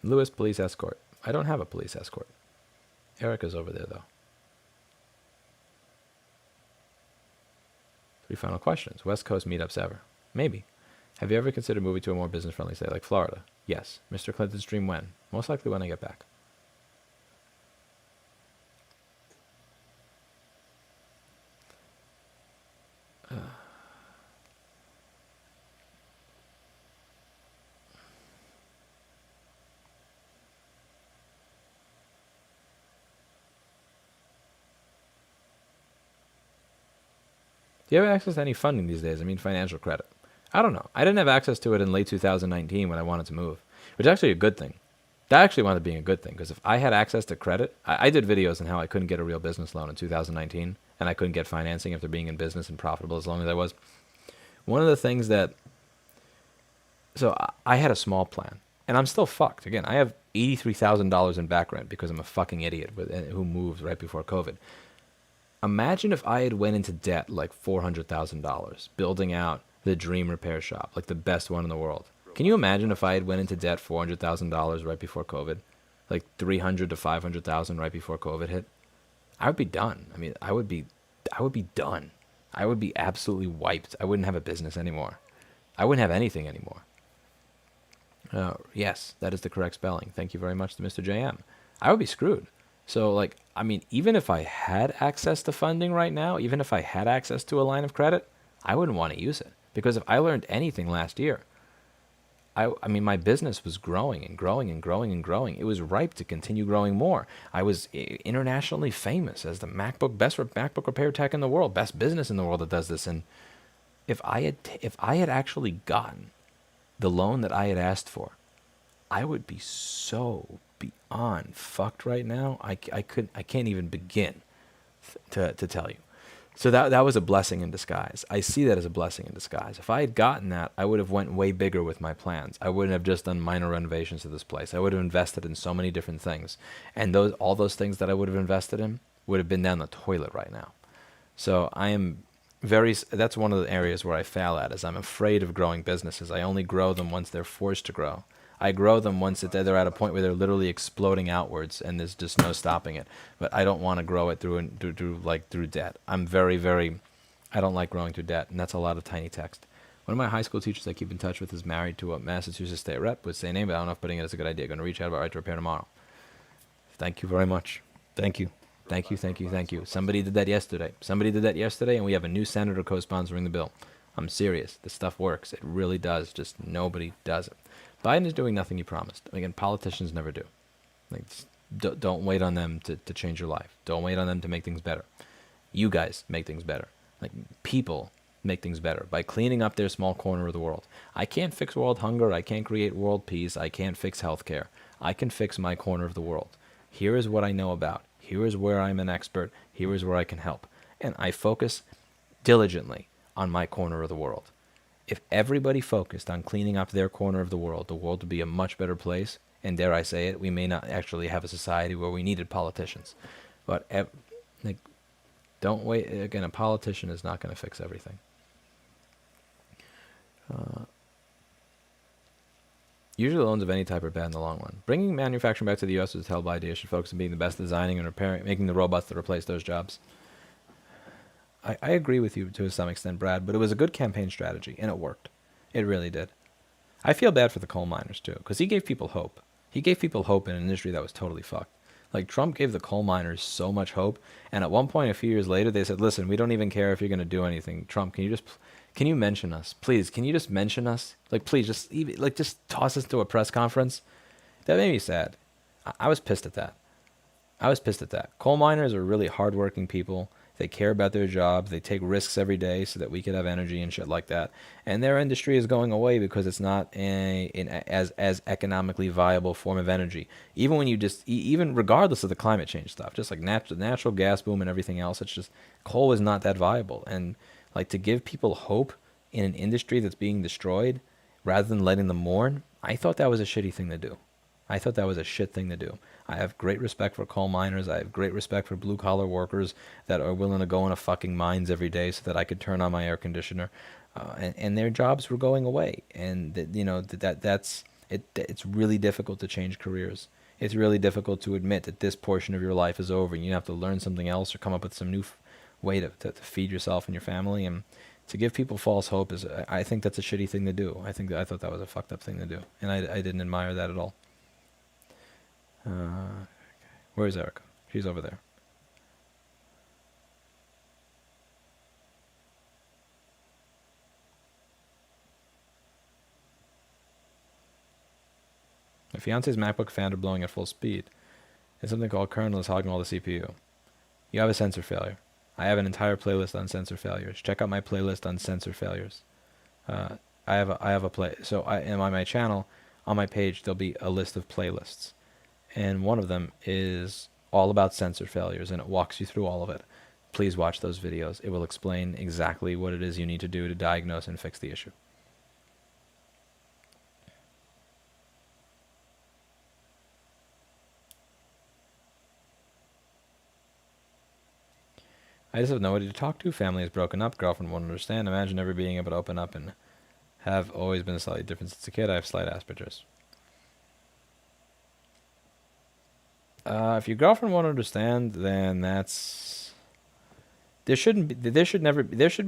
Lewis, police escort. I don't have a police escort. Erica's over there, though. 3 final questions. West Coast meetups ever? Maybe. Have you ever considered moving to a more business-friendly state like Florida? Yes. Mr. Clinton's dream when? Most likely when I get back. Do you have access to any funding these days? I mean, financial credit. I don't know. I didn't have access to it in late 2019 when I wanted to move, which is actually a good thing. That actually wound up being a good thing, because if I had access to credit, I did videos on how I couldn't get a real business loan in 2019, and I couldn't get financing after being in business and profitable as long as I was. One of the things that, so I had a small plan, and I'm still fucked. Again, I have $83,000 in back rent because I'm a fucking idiot who moved right before COVID. Imagine if I had went into debt like $400,000 building out the dream repair shop, like the best one in the world. Can you imagine if I had went into debt $400,000 right before COVID, like $300,000 to $500,000 right before COVID hit? I would be done. I mean, I would be done. I would be absolutely wiped. I wouldn't have a business anymore. I wouldn't have anything anymore. Yes, that is the correct spelling. Thank you very much to Mr. JM. I would be screwed. So, like, I mean, even if I had access to funding right now, even if I had access to a line of credit, I wouldn't want to use it. Because if I learned anything last year, I mean, my business was growing and growing and growing and growing. It was ripe to continue growing more. I was internationally famous as the best MacBook repair tech in the world, best business in the world that does this. And if I had actually gotten the loan that I had asked for, I would be so beyond fucked right now. I can't even begin to tell you. So that was a blessing in disguise. I see that as a blessing in disguise. If I had gotten that, I would have went way bigger with my plans. I wouldn't have just done minor renovations to this place. I would have invested in so many different things. And all those things that I would have invested in would have been down the toilet right now. So I am that's one of the areas where I fail at, is I'm afraid of growing businesses. I only grow them once they're forced to grow. I grow them once they're at a point where they're literally exploding outwards and there's just no stopping it. But I don't want to grow it through debt. I'm I don't like growing through debt, and that's a lot of tiny text. One of my high school teachers I keep in touch with is married to a Massachusetts state rep with the same name, but I don't know if putting it is a good idea. Going to reach out about right to repair tomorrow. Thank you very much. Thank you. Thank you, thank you, thank you. Somebody did that yesterday. And we have a new senator co-sponsoring the bill. I'm serious. This stuff works. It really does. Just nobody does it. Biden is doing nothing he promised. Again, politicians never do. Like, don't wait on them to change your life. Don't wait on them to make things better. You guys make things better. Like, people make things better by cleaning up their small corner of the world. I can't fix world hunger. I can't create world peace. I can't fix healthcare. I can fix my corner of the world. Here is what I know about. Here is where I'm an expert. Here is where I can help. And I focus diligently on my corner of the world. If everybody focused on cleaning up their corner of the world would be a much better place. And dare I say it, we may not actually have a society where we needed politicians. But don't wait. Again, a politician is not going to fix everything. Usually loans of any type are bad in the long run. Bringing manufacturing back to the U.S. was a terrible idea. Should focus on being the best designing and repairing, making the robots that replace those jobs. I agree with you to some extent, Brad, but it was a good campaign strategy, and it worked. It really did. I feel bad for the coal miners, too, because he gave people hope. He gave people hope in an industry that was totally fucked. Like, Trump gave the coal miners so much hope, and at one point, a few years later, they said, listen, we don't even care if you're going to do anything. Trump, can you mention us? Please, can you just mention us? Like, please, just toss us to a press conference. That made me sad. I was pissed at that. I was pissed at that. Coal miners are really hardworking people. They care about their jobs. They take risks every day so that we could have energy and shit like that. And their industry is going away because it's not as economically viable form of energy. Even when you even regardless of the climate change stuff, just like natural gas boom and everything else, it's just coal is not that viable. And like to give people hope in an industry that's being destroyed rather than letting them mourn, I thought that was a shitty thing to do. I thought that was a shit thing to do. I have great respect for coal miners. I have great respect for blue collar workers that are willing to go into fucking mines every day so that I could turn on my air conditioner, and their jobs were going away. And that's it. It's really difficult to change careers. It's really difficult to admit that this portion of your life is over and you have to learn something else or come up with some new way to feed yourself and your family. And to give people false hope is, I think that's a shitty thing to do. I thought that was a fucked up thing to do, and I didn't admire that at all. Where's Erica? She's over there. My fiance's MacBook fans are blowing at full speed. It's something called kernel is hogging all the CPU. You have a sensor failure. I have an entire playlist on sensor failures. Check out my playlist on sensor failures. I have a play. So and on my channel, on my page, there'll be a list of playlists, and one of them is all about sensor failures, and it walks you through all of it. Please watch those videos. It will explain exactly what it is you need to do to diagnose and fix the issue. I just have nobody to talk to. Family is broken up. Girlfriend won't understand. Imagine never being able to open up and have always been slightly different since a kid. I have slight Asperger's. If your girlfriend won't understand, then that's there should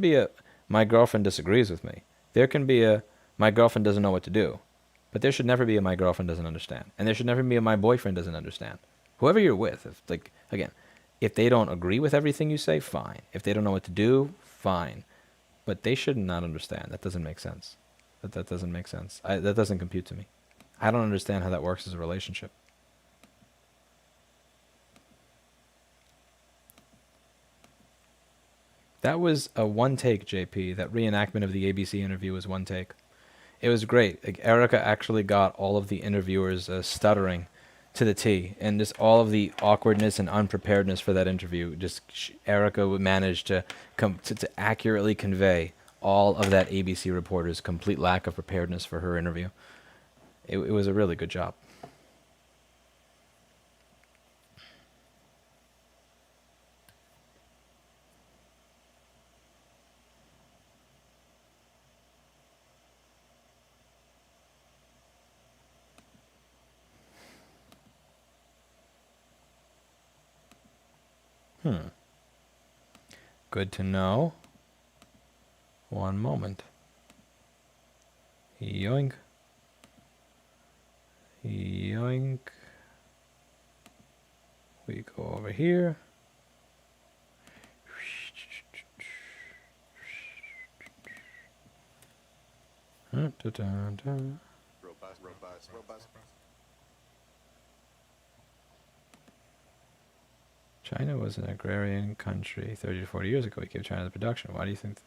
be a my girlfriend disagrees with me. There can be a my girlfriend doesn't know what to do, but there should never be a my girlfriend doesn't understand, and there should never be a my boyfriend doesn't understand. Whoever you're with, if they don't agree with everything you say, fine. If they don't know what to do, fine, but they should not understand. That doesn't make sense. That doesn't make sense. That doesn't compute to me. I don't understand how that works as a relationship. That was a one take, JP. That reenactment of the ABC interview was one take. It was great. Like, Erica actually got all of the interviewers stuttering to the T, and just all of the awkwardness and unpreparedness for that interview. Erica managed to to accurately convey all of that ABC reporter's complete lack of preparedness for her interview. It was a really good job. Good to know. One moment. Yoink. Yoink. We go over here. Robust. China was an agrarian country 30 to 40 years ago. We gave China the production. Why do you think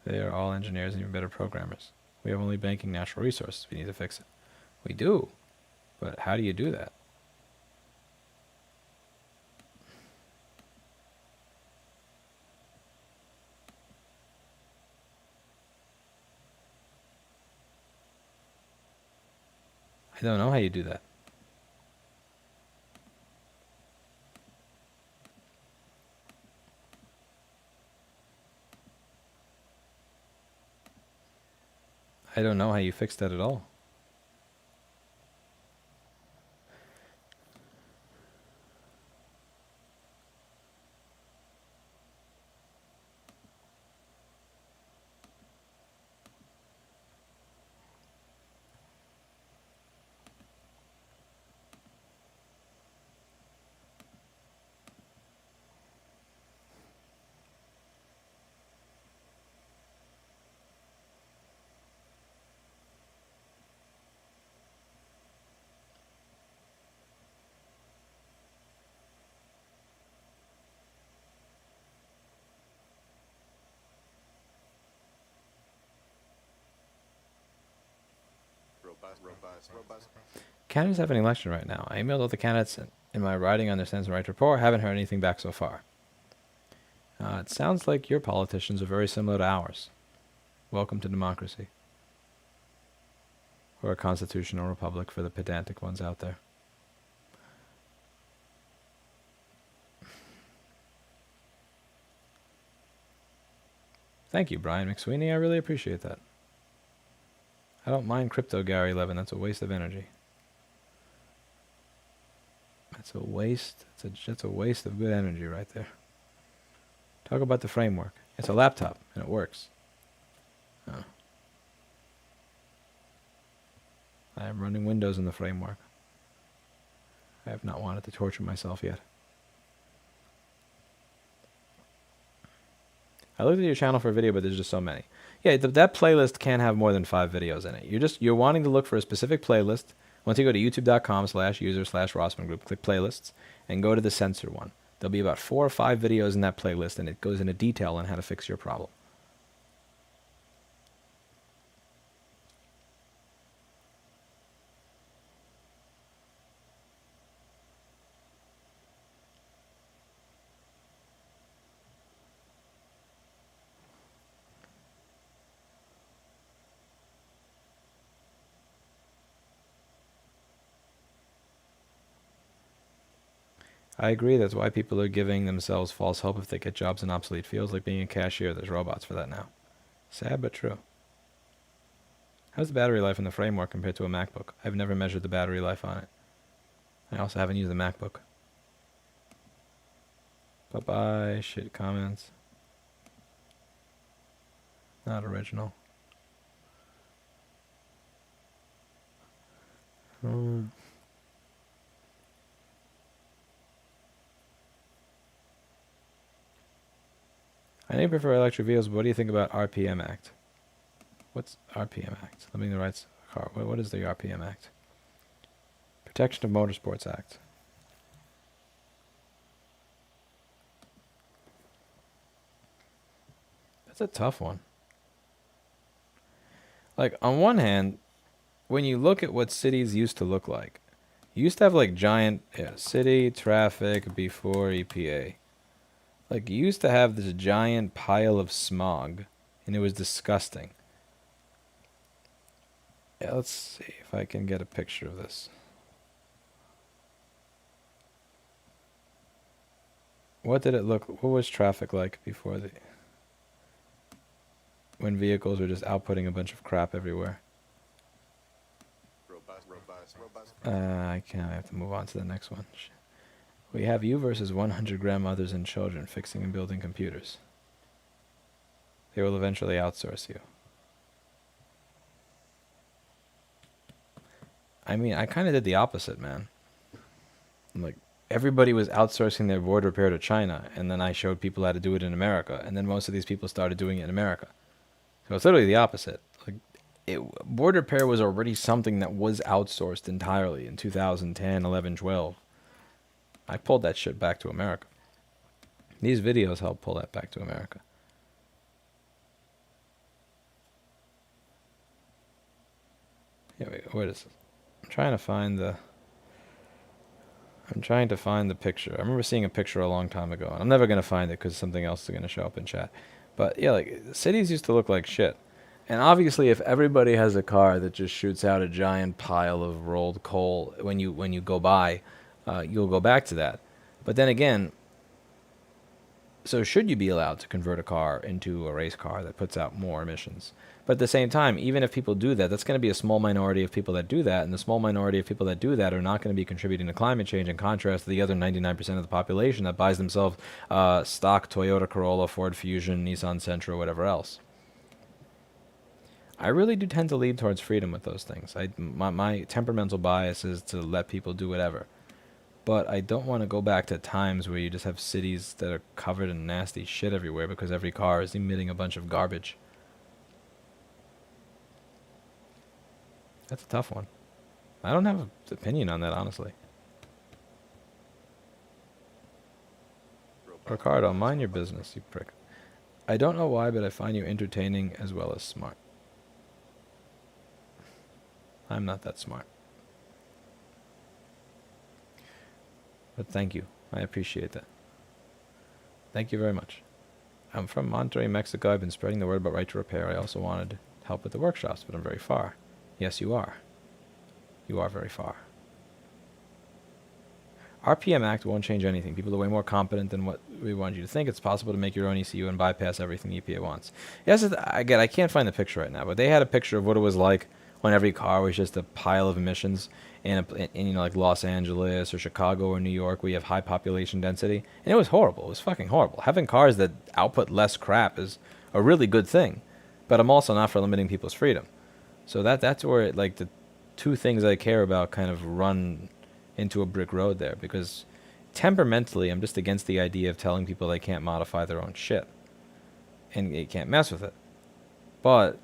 they are all engineers and even better programmers? We have only banking natural resources. We need to fix it. We do. But how do you do that? I don't know how you do that. I don't know how you fix that at all. Candidates have an election right now. I emailed all the candidates in my writing on their sense and right report. Haven't heard anything back so far. It sounds like your politicians are very similar to ours. Welcome to democracy. Or a constitutional republic for the pedantic ones out there. Thank you, Brian McSweeney. I really appreciate that. I don't mind crypto, Gary Levin. That's a waste of energy. That's a waste. That's a waste of good energy right there. Talk about the framework. It's a laptop, and it works. Oh. I am running Windows in the framework. I have not wanted to torture myself yet. I looked at your channel for a video, but there's just so many. Yeah, that playlist can't have more than 5 videos in it. You're wanting to look for a specific playlist. Once you go to youtube.com/user/Rossmann group, click playlists, and go to the censor one. There'll be about 4 or 5 videos in that playlist, and it goes into detail on how to fix your problem. I agree. That's why people are giving themselves false hope if they get jobs in obsolete fields like being a cashier. There's robots for that now. Sad but true. How's the battery life in the framework compared to a MacBook? I've never measured the battery life on it. I also haven't used the MacBook. Bye-bye. Shit comments. Not original. I know you prefer electric vehicles, but what do you think about RPM Act? What's RPM Act? Limiting the rights of the car. What is the RPM Act? Protection of Motorsports Act. That's a tough one. Like, on one hand, when you look at what cities used to look like, you used to have like giant city traffic before EPA. Like, you used to have this giant pile of smog, and it was disgusting. Yeah, let's see if I can get a picture of this. What did it look? What was traffic like before when vehicles were just outputting a bunch of crap everywhere? I can't. I have to move on to the next one. We have you versus 100 grandmothers and children fixing and building computers. They will eventually outsource you. I mean, I kind of did the opposite, man. Like, everybody was outsourcing their board repair to China, and then I showed people how to do it in America, and then most of these people started doing it in America. So it's literally the opposite. Like, board repair was already something that was outsourced entirely in 2010, 11, 12. I pulled that shit back to America. These videos help pull that back to America. Yeah, wait, what is this? I'm trying to find the picture. I remember seeing a picture a long time ago, and I'm never going to find it because something else is going to show up in chat. But yeah, like, cities used to look like shit. And obviously, if everybody has a car that just shoots out a giant pile of rolled coal when you go by, you'll go back to that. But then again, so should you be allowed to convert a car into a race car that puts out more emissions? But at the same time, even if people do that, that's going to be a small minority of people that do that, and the small minority of people that do that are not going to be contributing to climate change, in contrast to the other 99% of the population that buys themselves stock Toyota Corolla, Ford Fusion, Nissan Sentra, whatever else. I really do tend to lean towards freedom with those things. My temperamental bias is to let people do whatever. But I don't want to go back to times where you just have cities that are covered in nasty shit everywhere because every car is emitting a bunch of garbage. That's a tough one. I don't have an opinion on that, honestly. Ricardo, mind your business, you prick. I don't know why, but I find you entertaining as well as smart. I'm not that smart. But thank you. I appreciate that. Thank you very much. I'm from Monterrey, Mexico. I've been spreading the word about Right to Repair. I also wanted help with the workshops, but I'm very far. Yes, you are. You are very far. RPM Act won't change anything. People are way more competent than what we want you to think. It's possible to make your own ECU and bypass everything the EPA wants. Yes, again, I can't find the picture right now, but they had a picture of what it was like when every car was just a pile of emissions in like Los Angeles or Chicago or New York, where you have high population density. And it was horrible. It was fucking horrible. Having cars that output less crap is a really good thing, but I'm also not for limiting people's freedom. So that's where, like, the two things I care about kind of run into a brick road there, because temperamentally I'm just against the idea of telling people they can't modify their own shit and they can't mess with it. But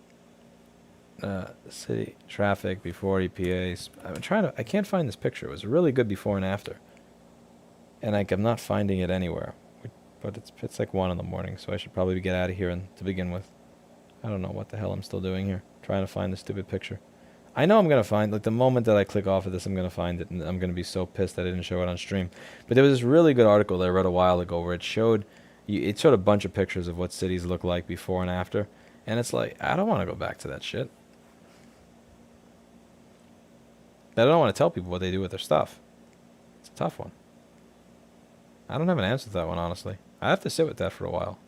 city traffic before EPA. I can't find this picture. It was really good before and after, and I'm not finding it anywhere. But it's like 1 a.m, so I should probably get out of here to begin with. I don't know what the hell I'm still doing here, trying to find the stupid picture. I know I'm going to find, like, the moment that I click off of this, I'm going to find it, and I'm going to be so pissed that I didn't show it on stream. But there was this really good article that I read a while ago where it showed a bunch of pictures of what cities look like before and after. And it's like, I don't want to go back to that shit. I don't want to tell people what they do with their stuff. It's a tough one. I don't have an answer to that one, honestly. I have to sit with that for a while.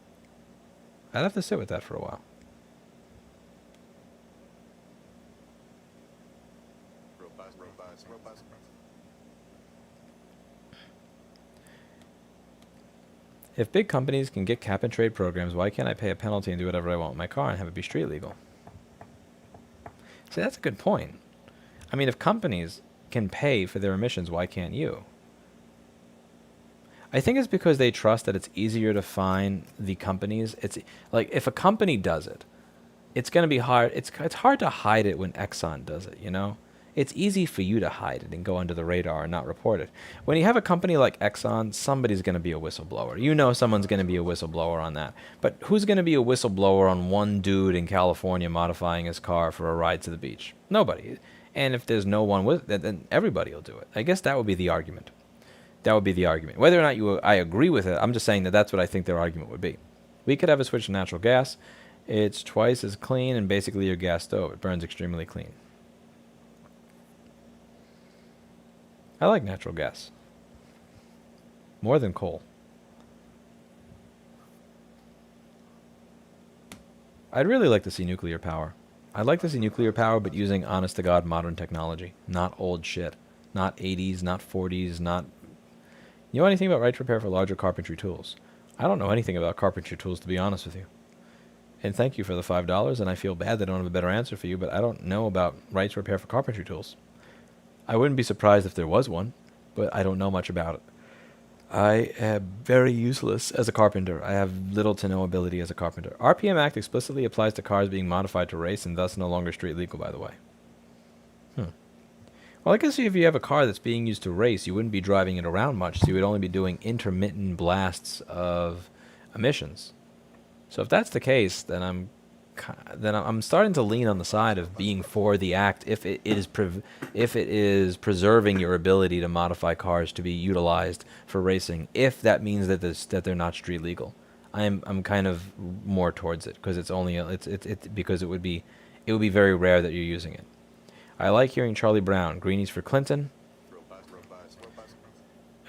If big companies can get cap and trade programs, why can't I pay a penalty and do whatever I want with my car and have it be street legal? See, that's a good point. I mean, if companies can pay for their emissions, why can't you? I think it's because they trust that it's easier to find the companies. It's like, if a company does it, it's going to be hard. It's hard to hide it when Exxon does it, you know? It's easy for you to hide it and go under the radar and not report it. When you have a company like Exxon, somebody's going to be a whistleblower. You know someone's going to be a whistleblower on that. But who's going to be a whistleblower on one dude in California modifying his car for a ride to the beach? Nobody. And if there's no one with it, then everybody will do it. I guess that would be the argument. Whether or not I agree with it, I'm just saying that that's what I think their argument would be. We could have a switch to natural gas. It's twice as clean and basically your gas stove. It burns extremely clean. I like natural gas. More than coal. I'd really like to see nuclear power. I'd like to see nuclear power, but using honest-to-God modern technology. Not old shit. Not 80s, not 40s, not... You know anything about right to repair for larger carpentry tools? I don't know anything about carpentry tools, to be honest with you. And thank you for the $5, and I feel bad that I don't have a better answer for you, but I don't know about right to repair for carpentry tools. I wouldn't be surprised if there was one, but I don't know much about it. I am very useless as a carpenter. I have little to no ability as a carpenter. RPM Act explicitly applies to cars being modified to race and thus no longer street legal, by the way. Well, I guess if you have a car that's being used to race, you wouldn't be driving it around much, so you would only be doing intermittent blasts of emissions. So if that's the case, then I'm starting to lean on the side of being for the act if it is preserving your ability to modify cars to be utilized for racing. If that means that they're not street legal, I'm kind of more towards it because because it would be very rare that you're using it. I like hearing Charlie Brown. Greenies for Clinton.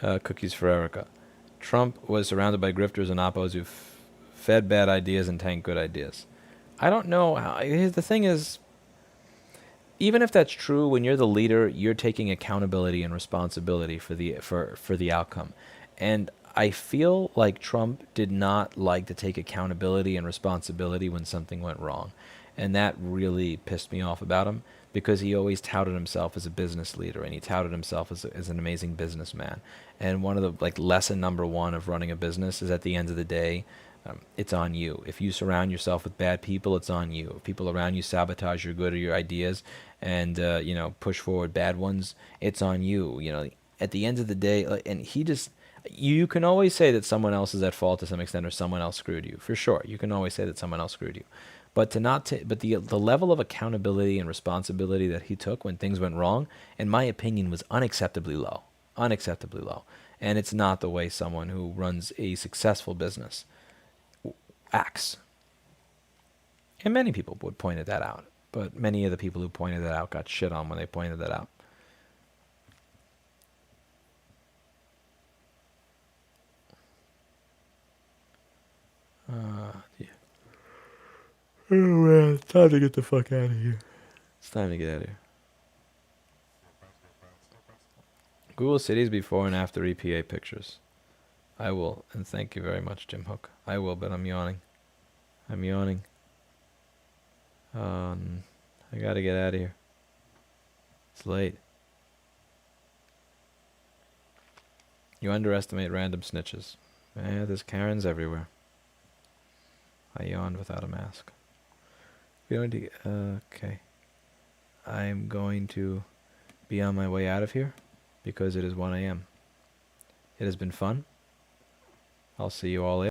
Cookies for Erica. Trump was surrounded by grifters and oppos who fed bad ideas and tanked good ideas. I don't know. The thing is, even if that's true, when you're the leader, you're taking accountability and responsibility for the outcome. And I feel like Trump did not like to take accountability and responsibility when something went wrong. And that really pissed me off about him, because he always touted himself as a business leader, and he touted himself as an amazing businessman. And one of the lesson number one of running a business is, at the end of the day, it's on you. If you surround yourself with bad people, it's on you. If people around you sabotage your good or your ideas and push forward bad ones, it's on you. At the end of the day, and you can always say that someone else is at fault to some extent, or someone else screwed you. For sure, you can always say that someone else screwed you. But to not ta but the level of accountability and responsibility that he took when things went wrong, in my opinion, was unacceptably low. Unacceptably low. And it's not the way someone who runs a successful business acts. And many people would pointed that out. But many of the people who pointed that out got shit on when they pointed that out. Yeah. Oh man, it's time to get the fuck out of here. It's time to get out of here. Google cities before and after EPA pictures. I will, and thank you very much, Jim Hook. I will, but I'm yawning. I'm yawning. I gotta get out of here. It's late. You underestimate random snitches. There's Karens everywhere. I yawned without a mask. Okay. I'm going to be on my way out of here because it is 1 a.m. It has been fun. I'll see you all later.